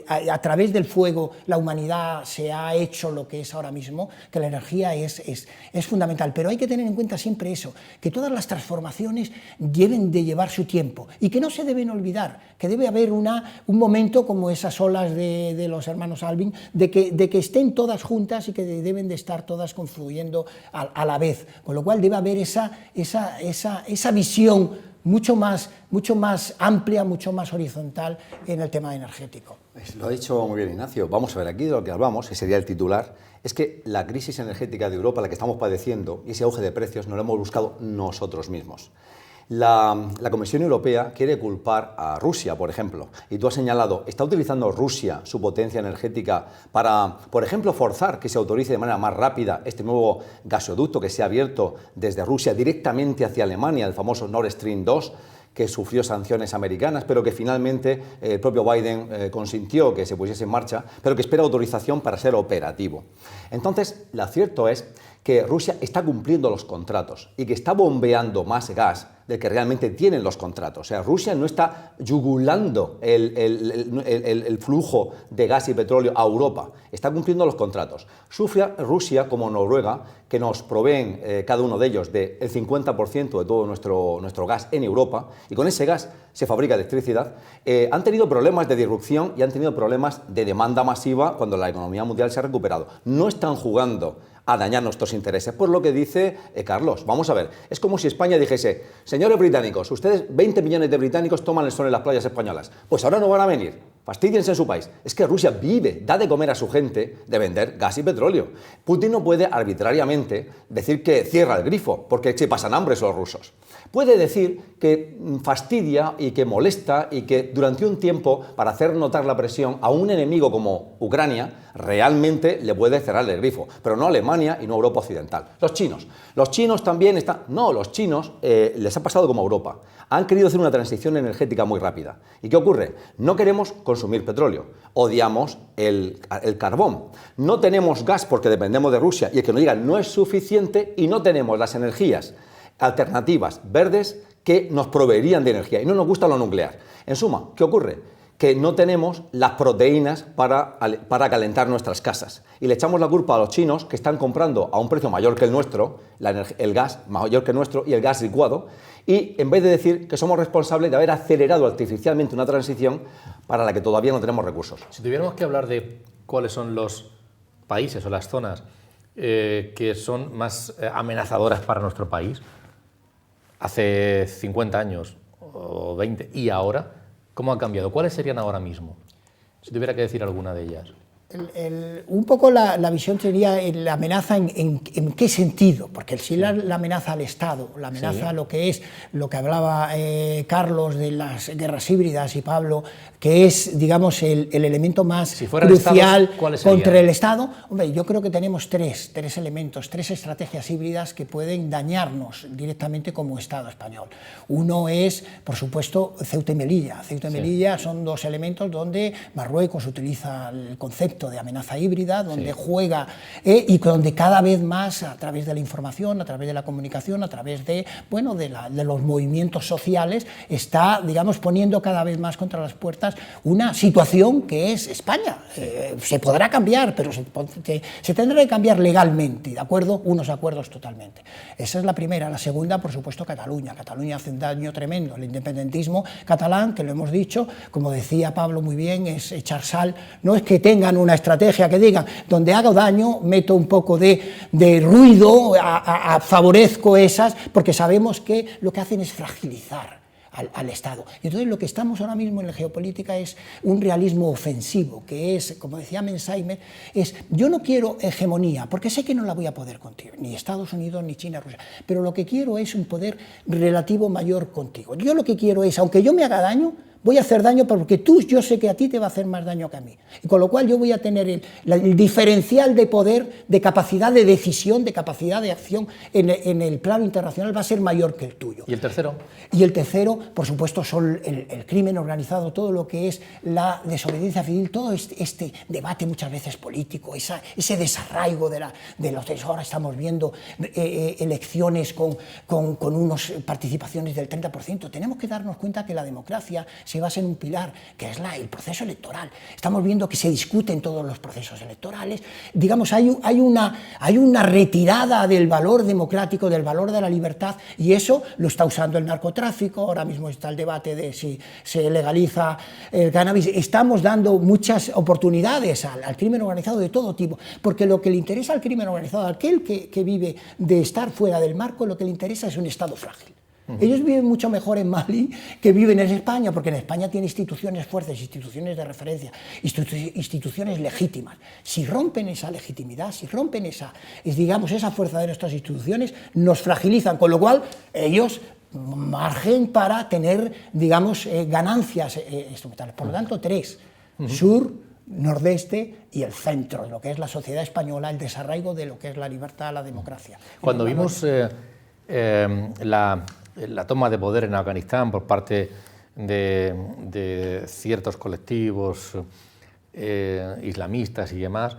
A través del fuego la humanidad se ha hecho lo que es ahora mismo, que la energía es fundamental. Pero hay que tener en cuenta siempre eso, que todas las transformaciones deben de llevar su tiempo y que no se deben olvidar, que debe haber un momento como esas olas de los hermanos Alvin, de que estén todas juntas y que deben de estar todas confluyendo a la vez, con lo cual debe haber esa visión mucho más amplia, mucho más horizontal en el tema energético. Lo ha dicho muy bien Ignacio. Vamos a ver, aquí de lo que hablamos, que sería el titular, es que la crisis energética de Europa, la que estamos padeciendo, y ese auge de precios, nos lo hemos buscado nosotros mismos. La Comisión Europea quiere culpar a Rusia, por ejemplo, y tú has señalado, ¿está utilizando Rusia su potencia energética para, por ejemplo, forzar que se autorice de manera más rápida este nuevo gasoducto que se ha abierto desde Rusia directamente hacia Alemania, el famoso Nord Stream 2, que sufrió sanciones americanas, pero que finalmente el propio Biden consintió que se pusiese en marcha, pero que espera autorización para ser operativo? Entonces, lo cierto es que Rusia está cumpliendo los contratos y que está bombeando más gas del que realmente tienen los contratos. O sea, Rusia no está yugulando el flujo de gas y petróleo a Europa, está cumpliendo los contratos. Rusia, como Noruega, que nos proveen cada uno de ellos del 50% de todo nuestro gas en Europa, y con ese gas se fabrica electricidad, han tenido problemas de disrupción y han tenido problemas de demanda masiva cuando la economía mundial se ha recuperado. No están jugando a dañar nuestros intereses, por lo que dice Carlos. Vamos a ver, es como si España dijese, señores británicos, ustedes 20 millones de británicos toman el sol en las playas españolas, pues ahora no van a venir. Fastidíense en su país. Es que Rusia vive, da de comer a su gente de vender gas y petróleo. Putin no puede arbitrariamente decir que cierra el grifo, porque se pasan hambre los rusos. Puede decir que fastidia y que molesta y que durante un tiempo, para hacer notar la presión a un enemigo como Ucrania, realmente le puede cerrar el grifo, pero no Alemania y no Europa Occidental. Los chinos también están... No, los chinos les ha pasado como a Europa. Han querido hacer una transición energética muy rápida. ¿Y qué ocurre? No queremos consumir petróleo, odiamos el carbón. No tenemos gas porque dependemos de Rusia y el que nos diga no es suficiente, y no tenemos las energías alternativas verdes que nos proveerían de energía, y no nos gusta lo nuclear. En suma, ¿qué ocurre? Que no tenemos las proteínas para calentar nuestras casas. Y le echamos la culpa a los chinos, que están comprando a un precio mayor que el nuestro, el gas mayor que el nuestro y el gas licuado, y en vez de decir que somos responsables de haber acelerado artificialmente una transición para la que todavía no tenemos recursos. Si tuviéramos que hablar de cuáles son los países o las zonas que son más amenazadoras para nuestro país, hace 50 años o 20 y ahora, ¿cómo ha cambiado? ¿Cuáles serían ahora mismo? Si tuviera que decir alguna de ellas. Un poco la visión sería la amenaza en qué sentido, porque si la amenaza al Estado, la amenaza a lo que es, lo que hablaba Carlos de las guerras híbridas y Pablo, que es, digamos, el elemento más crucial contra el Estado. Hombre, yo creo que tenemos tres elementos, tres estrategias híbridas que pueden dañarnos directamente como Estado español. Uno es, por supuesto, Ceuta y Melilla. Ceuta y Melilla son dos elementos donde Marruecos utiliza el concepto de amenaza híbrida, donde juega y donde cada vez más, a través de la información, a través de la comunicación, a través de, bueno, de los movimientos sociales, está, digamos, poniendo cada vez más contra las puertas una situación que es España. Se podrá cambiar, pero se tendrá que cambiar legalmente, ¿de acuerdo? Unos acuerdos totalmente. Esa es la primera. La segunda, por supuesto, Cataluña. Cataluña hace un daño tremendo. El independentismo catalán, que lo hemos dicho, como decía Pablo muy bien, es echar sal. No es que tengan una estrategia que digan, donde hago daño, meto un poco de ruido, favorezco esas, porque sabemos que lo que hacen es fragilizar al Estado. Y entonces lo que estamos ahora mismo en la geopolítica es un realismo ofensivo, que es, como decía Mensheimer, es yo no quiero hegemonía, porque sé que no la voy a poder contigo, ni Estados Unidos, ni China, Rusia, pero lo que quiero es un poder relativo mayor contigo. Yo lo que quiero es, aunque yo me haga daño, voy a hacer daño porque yo sé que a ti te va a hacer más daño que a mí. Y con lo cual yo voy a tener el diferencial de poder, de capacidad de decisión, de capacidad de acción en el plano internacional va a ser mayor que el tuyo. ¿Y el tercero? Y el tercero, por supuesto, son el crimen organizado, todo lo que es la desobediencia civil, todo este debate muchas veces político, ese desarraigo de los que ahora estamos viendo elecciones con unas participaciones del 30%. Tenemos que darnos cuenta que la democracia se basa en un pilar, que es el proceso electoral. Estamos viendo que se discuten todos los procesos electorales. Digamos, hay una retirada del valor democrático, del valor de la libertad, y eso lo está usando el narcotráfico. Ahora mismo está el debate de si se legaliza el cannabis. Estamos dando muchas oportunidades al crimen organizado de todo tipo, porque lo que le interesa al crimen organizado, aquel que vive de estar fuera del marco, lo que le interesa es un Estado frágil. Ellos viven mucho mejor en Mali que viven en España, porque en España tiene instituciones fuertes, instituciones de referencia, instituciones legítimas. Si rompen esa legitimidad, si rompen esa fuerza de nuestras instituciones, nos fragilizan, con lo cual ellos margen para tener, digamos, ganancias estructurales. Por lo tanto, tres: sur, nordeste y el centro, lo que es la sociedad española, el desarraigo de lo que es la libertad, la democracia. Cuando vimos la toma de poder en Afganistán por parte de ciertos colectivos islamistas y demás,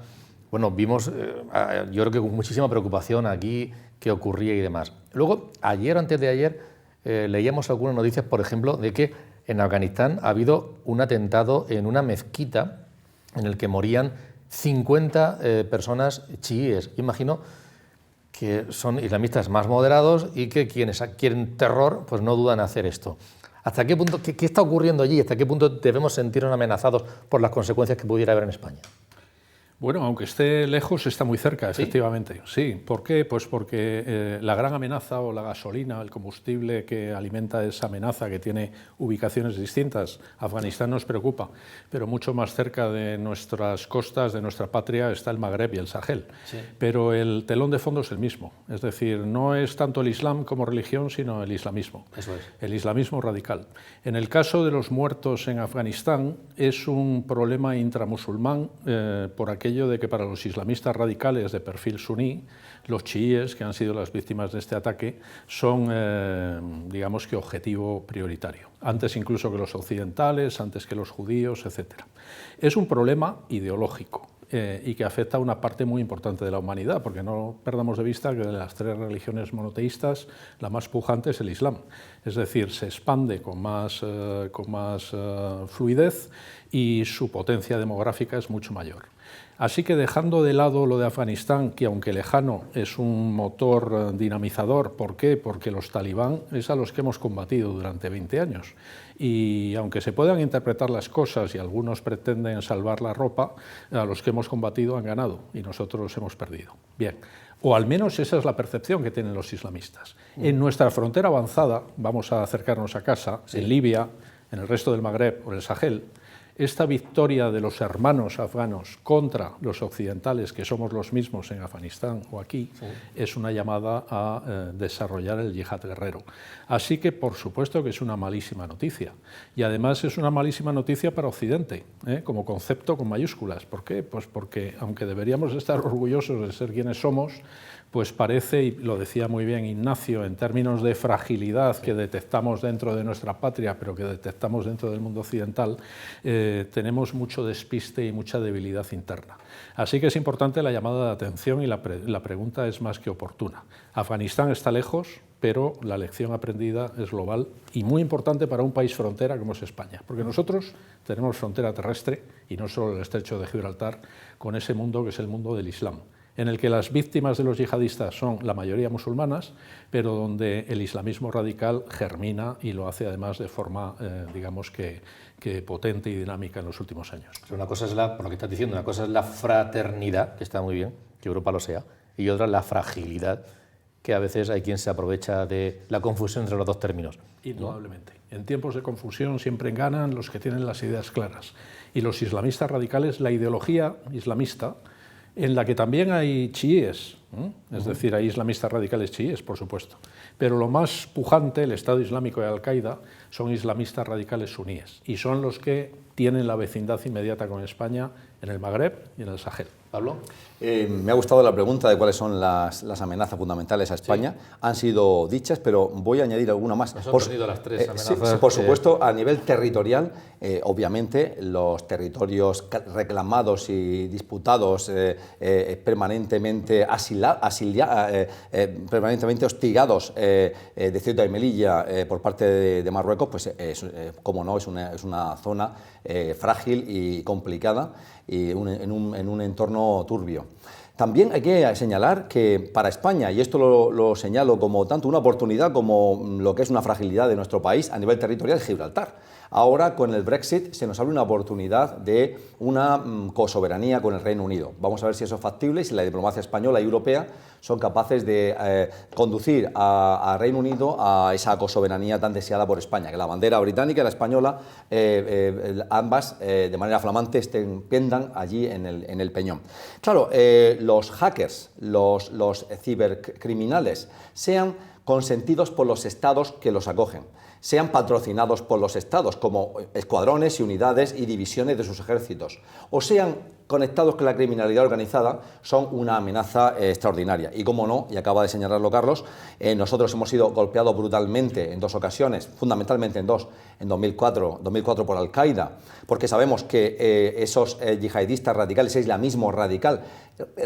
bueno, vimos, yo creo que con muchísima preocupación aquí qué ocurría y demás. Luego, ayer o antes de ayer, leíamos algunas noticias, por ejemplo, de que en Afganistán ha habido un atentado en una mezquita en el que morían 50 personas chiíes. Imagino que son islamistas más moderados y que quienes quieren terror pues no dudan en hacer esto. ¿Hasta qué punto, qué está ocurriendo allí? ¿Hasta qué punto debemos sentirnos amenazados por las consecuencias que pudiera haber en España? Bueno, aunque esté lejos, está muy cerca, efectivamente. ¿Sí? ¿Por qué? Pues porque la gran amenaza, o la gasolina, el combustible que alimenta esa amenaza, que tiene ubicaciones distintas, Afganistán nos preocupa, pero mucho más cerca de nuestras costas, de nuestra patria, está el Magreb y el Sahel. Sí. Pero el telón de fondo es el mismo, es decir, no es tanto el Islam como religión, sino el islamismo. Eso es. El islamismo radical. En el caso de los muertos en Afganistán, es un problema intramusulmán por aquello de que para los islamistas radicales de perfil suní, los chiíes, que han sido las víctimas de este ataque, son, digamos que, objetivo prioritario, antes incluso que los occidentales, antes que los judíos, etc. Es un problema ideológico y que afecta a una parte muy importante de la humanidad, porque no perdamos de vista que de las 3 religiones monoteístas, la más pujante es el Islam, es decir, se expande con más fluidez y su potencia demográfica es mucho mayor. Así que, dejando de lado lo de Afganistán, que aunque lejano es un motor dinamizador, ¿por qué? Porque los talibán es a los que hemos combatido durante 20 años. Y aunque se puedan interpretar las cosas y algunos pretenden salvar la ropa, a los que hemos combatido han ganado y nosotros hemos perdido. Bien, o al menos esa es la percepción que tienen los islamistas. En nuestra frontera avanzada, vamos a acercarnos a casa, en Libia, en el resto del Magreb o en el Sahel, esta victoria de los hermanos afganos contra los occidentales, que somos los mismos en Afganistán o aquí, es una llamada a desarrollar el yihad guerrero. Así que, por supuesto que es una malísima noticia. Y además es una malísima noticia para Occidente, como concepto con mayúsculas. ¿Por qué? Pues porque, aunque deberíamos estar orgullosos de ser quienes somos, pues parece, y lo decía muy bien Ignacio, en términos de fragilidad que detectamos dentro de nuestra patria, pero que detectamos dentro del mundo occidental, tenemos mucho despiste y mucha debilidad interna. Así que es importante la llamada de atención y la pregunta es más que oportuna. Afganistán está lejos, pero la lección aprendida es global y muy importante para un país frontera como es España, porque nosotros tenemos frontera terrestre, y no solo el estrecho de Gibraltar, con ese mundo que es el mundo del Islam, en el que las víctimas de los yihadistas son la mayoría musulmanas, pero donde el islamismo radical germina y lo hace además de forma, digamos que potente y dinámica en los últimos años. Una cosa es por lo que estás diciendo, una cosa es la fraternidad, que está muy bien, que Europa lo sea, y otra la fragilidad, que a veces hay quien se aprovecha de la confusión entre los dos términos. Indudablemente. ¿No? En tiempos de confusión siempre ganan los que tienen las ideas claras. Y los islamistas radicales, la ideología islamista, en la que también hay chiíes, es decir, hay islamistas radicales chiíes, por supuesto, pero lo más pujante, el Estado Islámico y Al-Qaeda, son islamistas radicales suníes, y son los que tienen la vecindad inmediata con España en el Magreb y en el Sahel. ¿Pablo? Me ha gustado la pregunta de cuáles son las amenazas fundamentales a España. Sí. Han sido dichas, pero voy a añadir alguna más. Nos han perdido las 3 amenazas. Sí, por supuesto, a nivel territorial, obviamente, los territorios reclamados y disputados, permanentemente permanentemente hostigados de Ceuta y Melilla por parte de Marruecos, pues, como no, es una zona frágil y complicada y en un entorno turbio. También hay que señalar que para España, y esto lo señalo como tanto una oportunidad como lo que es una fragilidad de nuestro país a nivel territorial, es Gibraltar. Ahora, con el Brexit, se nos abre una oportunidad de una cosoberanía con el Reino Unido. Vamos a ver si eso es factible y si la diplomacia española y europea son capaces de conducir a Reino Unido a esa cosoberanía tan deseada por España, que la bandera británica y la española, ambas de manera flamante, pendan allí en el peñón. Claro, los hackers, los cibercriminales, sean consentidos por los estados que los acogen, sean patrocinados por los estados como escuadrones y unidades y divisiones de sus ejércitos, o sean conectados con la criminalidad organizada, son una amenaza extraordinaria. Y como no, y acaba de señalarlo Carlos, nosotros hemos sido golpeados brutalmente en 2 ocasiones, fundamentalmente en 2, en 2004 por Al-Qaeda, porque sabemos que esos yihadistas radicales, ese islamismo radical,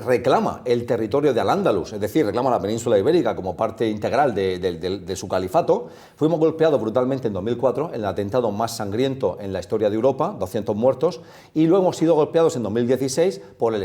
reclama el territorio de Al-Ándalus, es decir, reclama la península ibérica como parte integral de su califato. Fuimos golpeados brutalmente en 2004, en el atentado más sangriento en la historia de Europa, 200 muertos, y luego hemos sido golpeados en 2016 por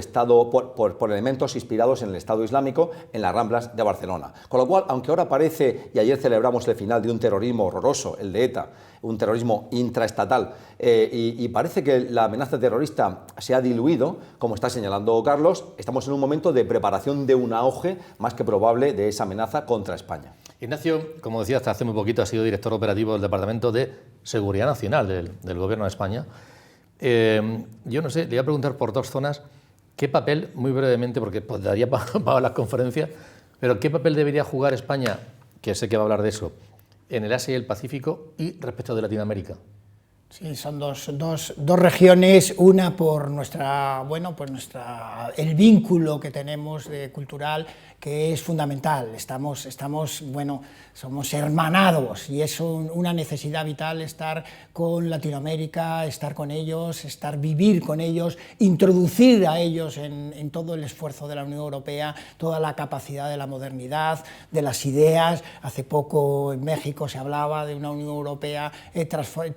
elementos inspirados en el Estado Islámico en las Ramblas de Barcelona. Con lo cual, aunque ahora parece, y ayer celebramos el final de un terrorismo horroroso, el de ETA, un terrorismo intraestatal, y parece que la amenaza terrorista se ha diluido, como está señalando Carlos, estamos en un momento de preparación de un auge más que probable de esa amenaza contra España. Ignacio, como decía, hasta hace muy poquito ha sido director operativo del Departamento de Seguridad Nacional del Gobierno de España. Yo no sé, le voy a preguntar por dos zonas, ¿qué papel, muy brevemente, porque pues, daría para las conferencias, pero qué papel debería jugar España, que sé que va a hablar de eso, en el Asia y el Pacífico y respecto de Latinoamérica? Sí, son dos regiones, una por el vínculo que tenemos cultural, que es fundamental. Somos hermanados y es una necesidad vital estar con Latinoamérica, estar con ellos, vivir con ellos, introducir a ellos en todo el esfuerzo de la Unión Europea, toda la capacidad de la modernidad, de las ideas. Hace poco en México se hablaba de una Unión Europea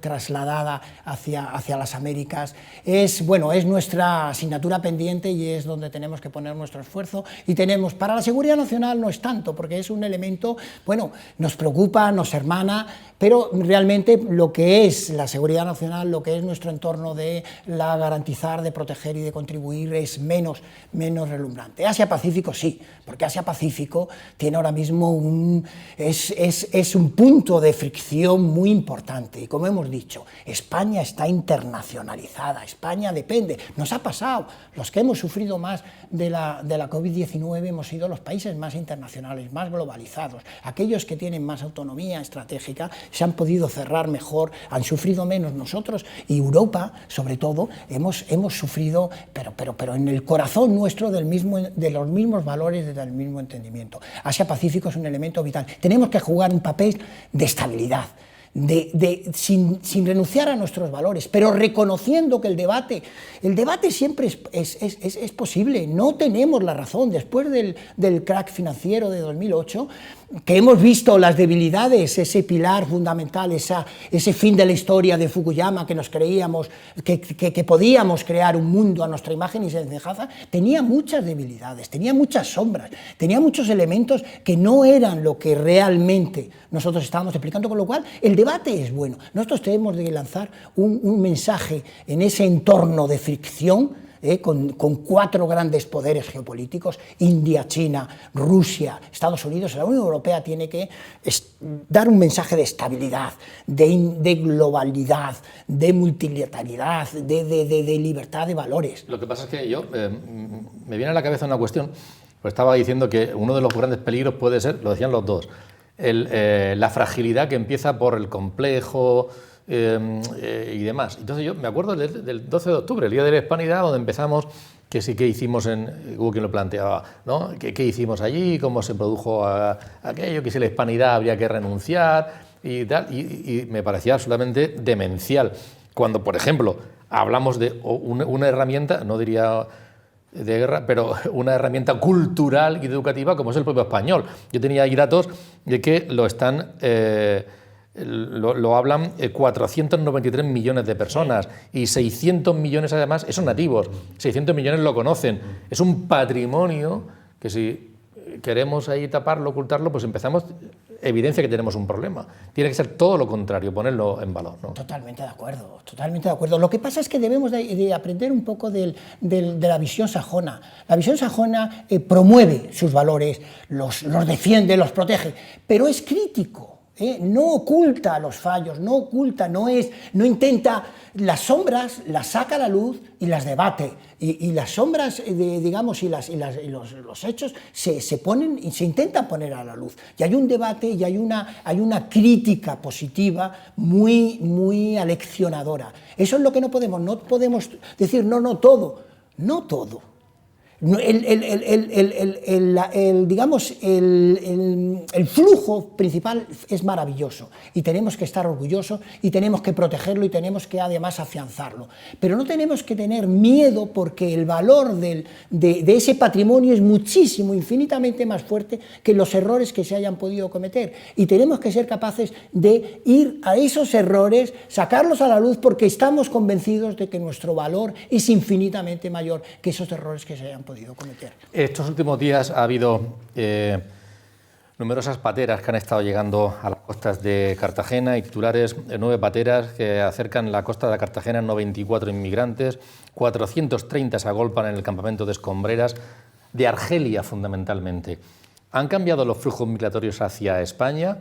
trasladada hacia las Américas. Es nuestra asignatura pendiente y es donde tenemos que poner nuestro esfuerzo. Y tenemos, para la seguridad nacional no es tanto, porque es un elemento, nos preocupa, nos hermana, pero realmente lo que es la seguridad nacional, lo que es nuestro entorno de garantizar, de proteger y de contribuir es menos relumbrante. Asia-Pacífico sí, porque Asia-Pacífico tiene ahora mismo es un punto de fricción muy importante y, como hemos dicho, España está internacionalizada, España depende, nos ha pasado, los que hemos sufrido más de la COVID-19 hemos sido los países más internacionales, más globalizados, aquellos que tienen más autonomía estratégica se han podido cerrar mejor, han sufrido menos. Nosotros y Europa, sobre todo, hemos sufrido, pero en el corazón nuestro de los mismos valores, del mismo entendimiento. Asia-Pacífico es un elemento vital. Tenemos que jugar un papel de estabilidad, sin renunciar a nuestros valores, pero reconociendo que el debate siempre es posible. No tenemos la razón. Después del crack financiero de 2008, que hemos visto las debilidades, ese pilar fundamental, ese fin de la historia de Fukuyama, que nos creíamos que podíamos crear un mundo a nuestra imagen y semejanza, tenía muchas debilidades, tenía muchas sombras, tenía muchos elementos que no eran lo que realmente nosotros estábamos explicando, con lo cual el debate es bueno. Nosotros tenemos de lanzar un mensaje en ese entorno de fricción, con 4 grandes poderes geopolíticos, India, China, Rusia, Estados Unidos. La Unión Europea tiene que dar un mensaje de estabilidad, de globalidad, de multilateralidad, de libertad de valores. Lo que pasa es que me viene a la cabeza una cuestión, pues estaba diciendo que uno de los grandes peligros puede ser, lo decían los dos, la fragilidad que empieza por el complejo y demás. Entonces yo me acuerdo del 12 de octubre, el Día de la Hispanidad, donde empezamos, que sí que hicimos, hubo quien lo planteaba, ¿no? ¿Qué hicimos allí? ¿Cómo se produjo aquello? Que si la hispanidad habría que renunciar y tal, y me parecía absolutamente demencial. Cuando, por ejemplo, hablamos de una herramienta, no diría de guerra, pero una herramienta cultural y educativa como es el propio español. Yo tenía ahí datos de que lo hablan 493 millones de personas y 600 millones además, esos nativos, 600 millones lo conocen. Es un patrimonio que si queremos ahí taparlo, ocultarlo, pues empezamos, evidencia que tenemos un problema. Tiene que ser todo lo contrario, ponerlo en valor, ¿no? Totalmente de acuerdo, totalmente de acuerdo. Lo que pasa es que debemos de aprender un poco de la visión sajona. La visión sajona promueve sus valores, los defiende, los protege, pero es crítico. No oculta los fallos, no intenta, las sombras las saca a la luz y las debate, y las sombras, digamos, y los hechos se ponen y se intentan poner a la luz, y hay un debate y hay una crítica positiva muy aleccionadora. Eso es lo que no podemos decir, no todo. digamos, el flujo principal es maravilloso y tenemos que estar orgullosos y tenemos que protegerlo y tenemos que además afianzarlo. Pero no tenemos que tener miedo porque el valor de ese patrimonio es muchísimo, infinitamente más fuerte que los errores que se hayan podido cometer. Y tenemos que ser capaces de ir a esos errores, sacarlos a la luz porque estamos convencidos de que nuestro valor es infinitamente mayor que esos errores que se hayan podido cometer. Estos últimos días ha habido numerosas pateras que han estado llegando a las costas de Cartagena y titulares, 9 pateras que acercan la costa de Cartagena, 94 inmigrantes, 430 se agolpan en el campamento de Escombreras, de Argelia fundamentalmente. ¿Han cambiado los flujos migratorios hacia España?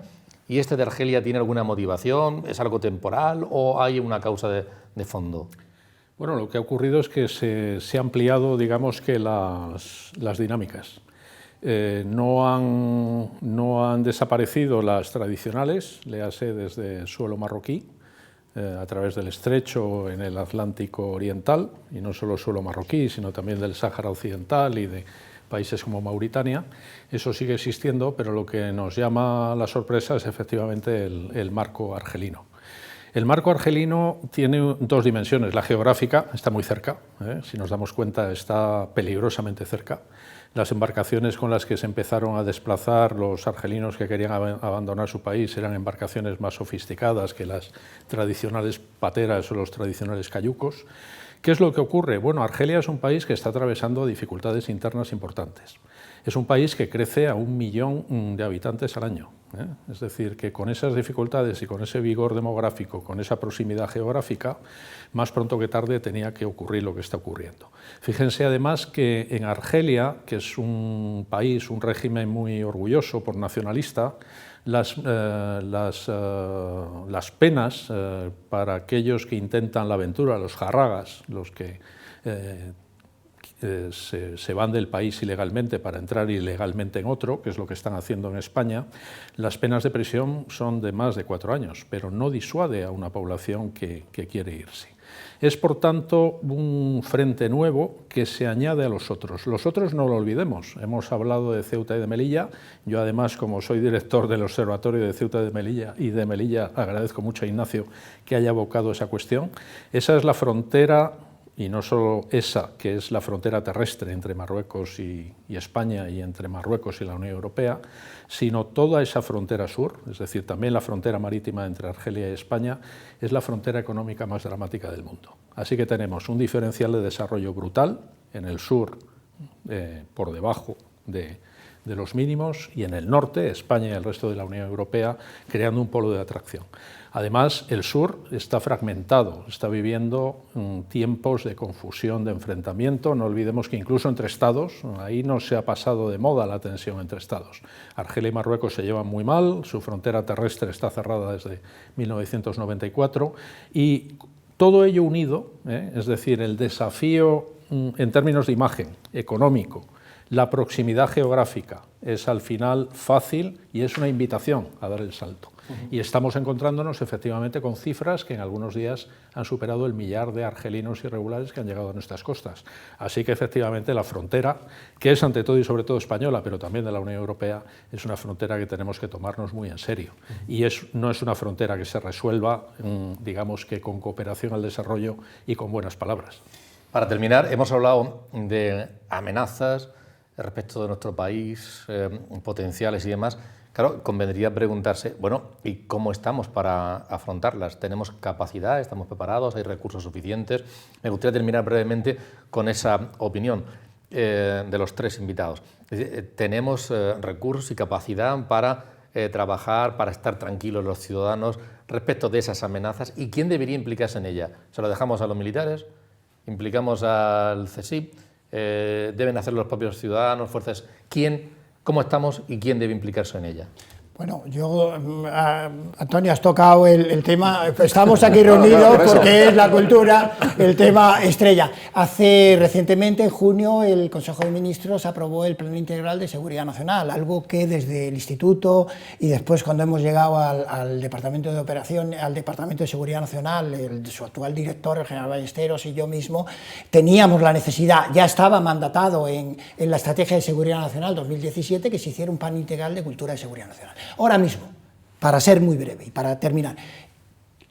¿Y este de Argelia tiene alguna motivación? ¿Es algo temporal o hay una causa de fondo? Bueno, lo que ha ocurrido es que se ha ampliado, digamos, que las dinámicas. No han desaparecido las tradicionales, léase desde suelo marroquí, a través del estrecho en el Atlántico Oriental, y no solo suelo marroquí, sino también del Sáhara Occidental y de países como Mauritania. Eso sigue existiendo, pero lo que nos llama la sorpresa es efectivamente el marco argelino. El marco argelino tiene 2 dimensiones. La geográfica está muy cerca, si nos damos cuenta está peligrosamente cerca. Las embarcaciones con las que se empezaron a desplazar los argelinos que querían abandonar su país eran embarcaciones más sofisticadas que las tradicionales pateras o los tradicionales cayucos. ¿Qué es lo que ocurre? Bueno, Argelia es un país que está atravesando dificultades internas importantes. Es un país que crece a 1 millón de habitantes al año. Es decir, que con esas dificultades y con ese vigor demográfico, con esa proximidad geográfica, más pronto que tarde tenía que ocurrir lo que está ocurriendo. Fíjense además que en Argelia, que es un país, un régimen muy orgulloso por nacionalista, las penas para aquellos que intentan la aventura, los jarragas, los que se van del país ilegalmente para entrar ilegalmente en otro, que es lo que están haciendo en España, las penas de prisión son de más de 4 años, pero no disuade a una población que quiere irse. Es, por tanto, un frente nuevo que se añade a los otros. Los otros no lo olvidemos. Hemos hablado de Ceuta y de Melilla. Yo, además, como soy director del Observatorio de Ceuta y de Melilla, agradezco mucho a Ignacio que haya evocado esa cuestión. Esa es la frontera, y no solo esa, que es la frontera terrestre entre Marruecos y España y entre Marruecos y la Unión Europea, sino toda esa frontera sur, es decir, también la frontera marítima entre Argelia y España, es la frontera económica más dramática del mundo. Así que tenemos un diferencial de desarrollo brutal en el sur, por debajo de los mínimos, y en el norte, España y el resto de la Unión Europea, creando un polo de atracción. Además, el sur está fragmentado, está viviendo tiempos de confusión, de enfrentamiento. No olvidemos que incluso entre estados, ahí no se ha pasado de moda la tensión entre estados. Argelia y Marruecos se llevan muy mal, su frontera terrestre está cerrada desde 1994, y todo ello unido, es decir, el desafío en términos de imagen, económico, la proximidad geográfica, es al final fácil y es una invitación a dar el salto. Y estamos encontrándonos efectivamente con cifras que en algunos días han superado el 1 millar de argelinos irregulares que han llegado a nuestras costas. Así que efectivamente la frontera, que es ante todo y sobre todo española, pero también de la Unión Europea, es una frontera que tenemos que tomarnos muy en serio. Y no es una frontera que se resuelva, digamos que con cooperación al desarrollo y con buenas palabras. Para terminar, hemos hablado de amenazas respecto de nuestro país, potenciales y demás. Claro, convendría preguntarse, bueno, ¿y cómo estamos para afrontarlas? ¿Tenemos capacidad? ¿Estamos preparados? ¿Hay recursos suficientes? Me gustaría terminar brevemente con esa opinión de los 3 invitados. Es decir, ¿tenemos recursos y capacidad para trabajar, para estar tranquilos los ciudadanos respecto de esas amenazas? ¿Y quién debería implicarse en ellas? ¿Se lo dejamos a los militares? ¿Implicamos al CSIC? ¿Deben hacerlo los propios ciudadanos, fuerzas? ¿Quién? ¿Cómo estamos y quién debe implicarse en ella? Bueno, Antonio, has tocado el tema, estamos aquí reunidos porque es la cultura, el tema estrella. Recientemente, en junio, el Consejo de Ministros aprobó el Plan Integral de Seguridad Nacional, algo que desde el Instituto y después cuando hemos llegado al Departamento de Operación, al Departamento de Seguridad Nacional, su actual director, el general Ballesteros, y yo mismo, teníamos la necesidad, ya estaba mandatado en la Estrategia de Seguridad Nacional 2017, que se hiciera un Plan Integral de Cultura de Seguridad Nacional. Ahora mismo, para ser muy breve y para terminar,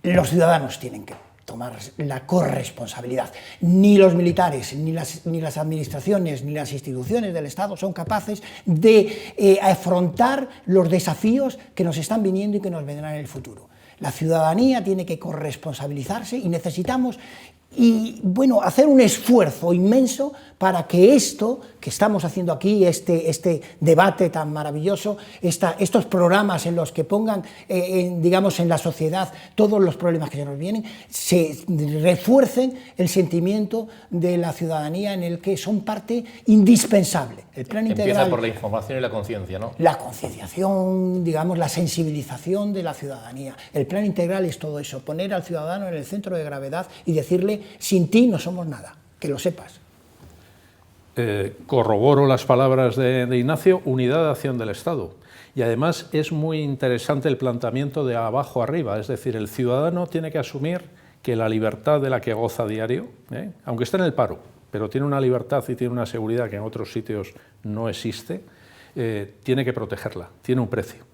los ciudadanos tienen que tomar la corresponsabilidad. Ni los militares, ni las administraciones, ni las instituciones del Estado son capaces de afrontar los desafíos que nos están viniendo y que nos vendrán en el futuro. La ciudadanía tiene que corresponsabilizarse y necesitamos hacer un esfuerzo inmenso para que esto que estamos haciendo aquí, este debate tan maravilloso, estos programas en los que pongan, digamos, en la sociedad todos los problemas que se nos vienen, se refuercen el sentimiento de la ciudadanía en el que son parte indispensable. El plan integral empieza por la información y la conciencia, ¿no? La concienciación, digamos, la sensibilización de la ciudadanía. El plan integral es todo eso, poner al ciudadano en el centro de gravedad y decirle: sin ti no somos nada, que lo sepas. Corroboro las palabras de Ignacio, unidad de acción del Estado. Y además es muy interesante el planteamiento de abajo arriba, es decir, el ciudadano tiene que asumir que la libertad de la que goza a diario, aunque esté en el paro, pero tiene una libertad y tiene una seguridad que en otros sitios no existe, tiene que protegerla, tiene un precio.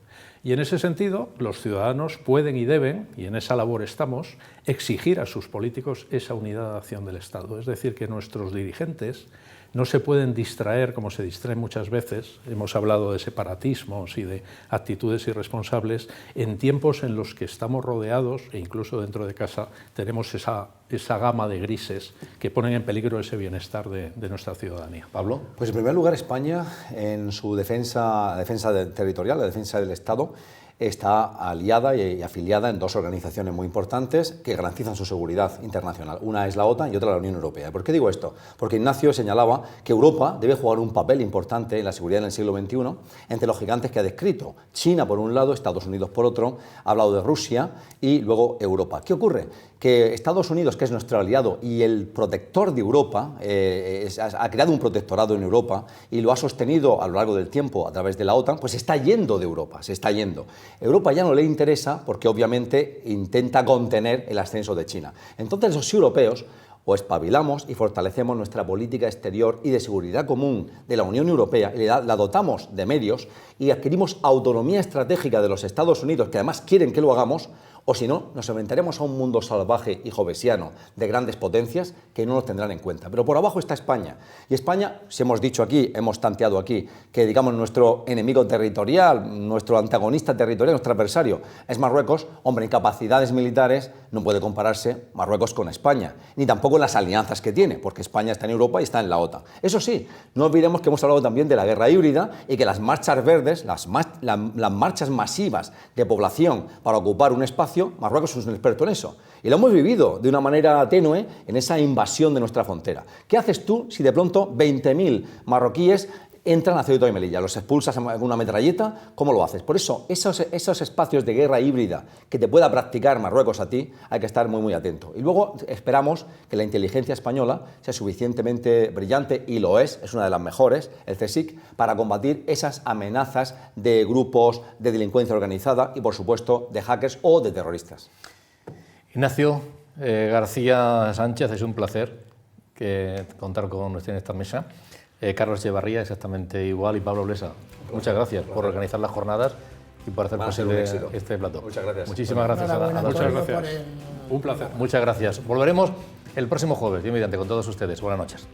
Y en ese sentido, los ciudadanos pueden y deben, y en esa labor estamos, exigir a sus políticos esa unidad de acción del Estado. Es decir, que nuestros dirigentes no se pueden distraer como se distraen muchas veces, hemos hablado de separatismos y de actitudes irresponsables, en tiempos en los que estamos rodeados, e incluso dentro de casa tenemos esa gama de grises que ponen en peligro ese bienestar de nuestra ciudadanía. Pablo. Pues en primer lugar, España, en su defensa territorial, la defensa del Estado, está aliada y afiliada en dos organizaciones muy importantes que garantizan su seguridad internacional. Una es la OTAN y otra la Unión Europea. ¿Por qué digo esto? Porque Ignacio señalaba que Europa debe jugar un papel importante en la seguridad en el siglo XXI entre los gigantes que ha descrito. China por un lado, Estados Unidos por otro, ha hablado de Rusia y luego Europa. ¿Qué ocurre? Que Estados Unidos, que es nuestro aliado y el protector de Europa, ha creado un protectorado en Europa y lo ha sostenido a lo largo del tiempo a través de la OTAN, pues se está yendo de Europa, se está yendo. Europa ya no le interesa porque obviamente intenta contener el ascenso de China. Entonces los europeos o espabilamos y fortalecemos nuestra política exterior y de seguridad común de la Unión Europea y la dotamos de medios y adquirimos autonomía estratégica de los Estados Unidos, que además quieren que lo hagamos, o si no, nos enfrentaremos a un mundo salvaje y jovesiano de grandes potencias que no nos tendrán en cuenta. Pero por abajo está España. Y España, si hemos dicho aquí, hemos tanteado aquí, que digamos nuestro enemigo territorial, nuestro antagonista territorial, nuestro adversario es Marruecos, hombre, en capacidades militares no puede compararse Marruecos con España, ni tampoco en las alianzas que tiene, porque España está en Europa y está en la OTAN. Eso sí, no olvidemos que hemos hablado también de la guerra híbrida y que las marchas verdes, las marchas masivas de población para ocupar un espacio, Marruecos es un experto en eso. Y lo hemos vivido de una manera tenue en esa invasión de nuestra frontera. ¿Qué haces tú si de pronto 20.000 marroquíes entran a Ceuta y Melilla? ¿Los expulsas con una metralleta? ¿Cómo lo haces? Por eso, esos espacios de guerra híbrida que te pueda practicar Marruecos a ti, hay que estar muy, muy atento. Y luego esperamos que la inteligencia española sea suficientemente brillante, y lo es una de las mejores, el CSIC, para combatir esas amenazas de grupos de delincuencia organizada y, por supuesto, de hackers o de terroristas. Ignacio García Sánchez, es un placer contar con usted en esta mesa. Carlos Echevarría, exactamente igual, y Pablo Blesa, muchas gracias por organizar las jornadas y por hacer posible este plató. Muchas gracias. Muchísimas gracias a muchas gracias. Un placer. Muchas gracias. Volveremos el próximo jueves, bien mediante, con todos ustedes. Buenas noches.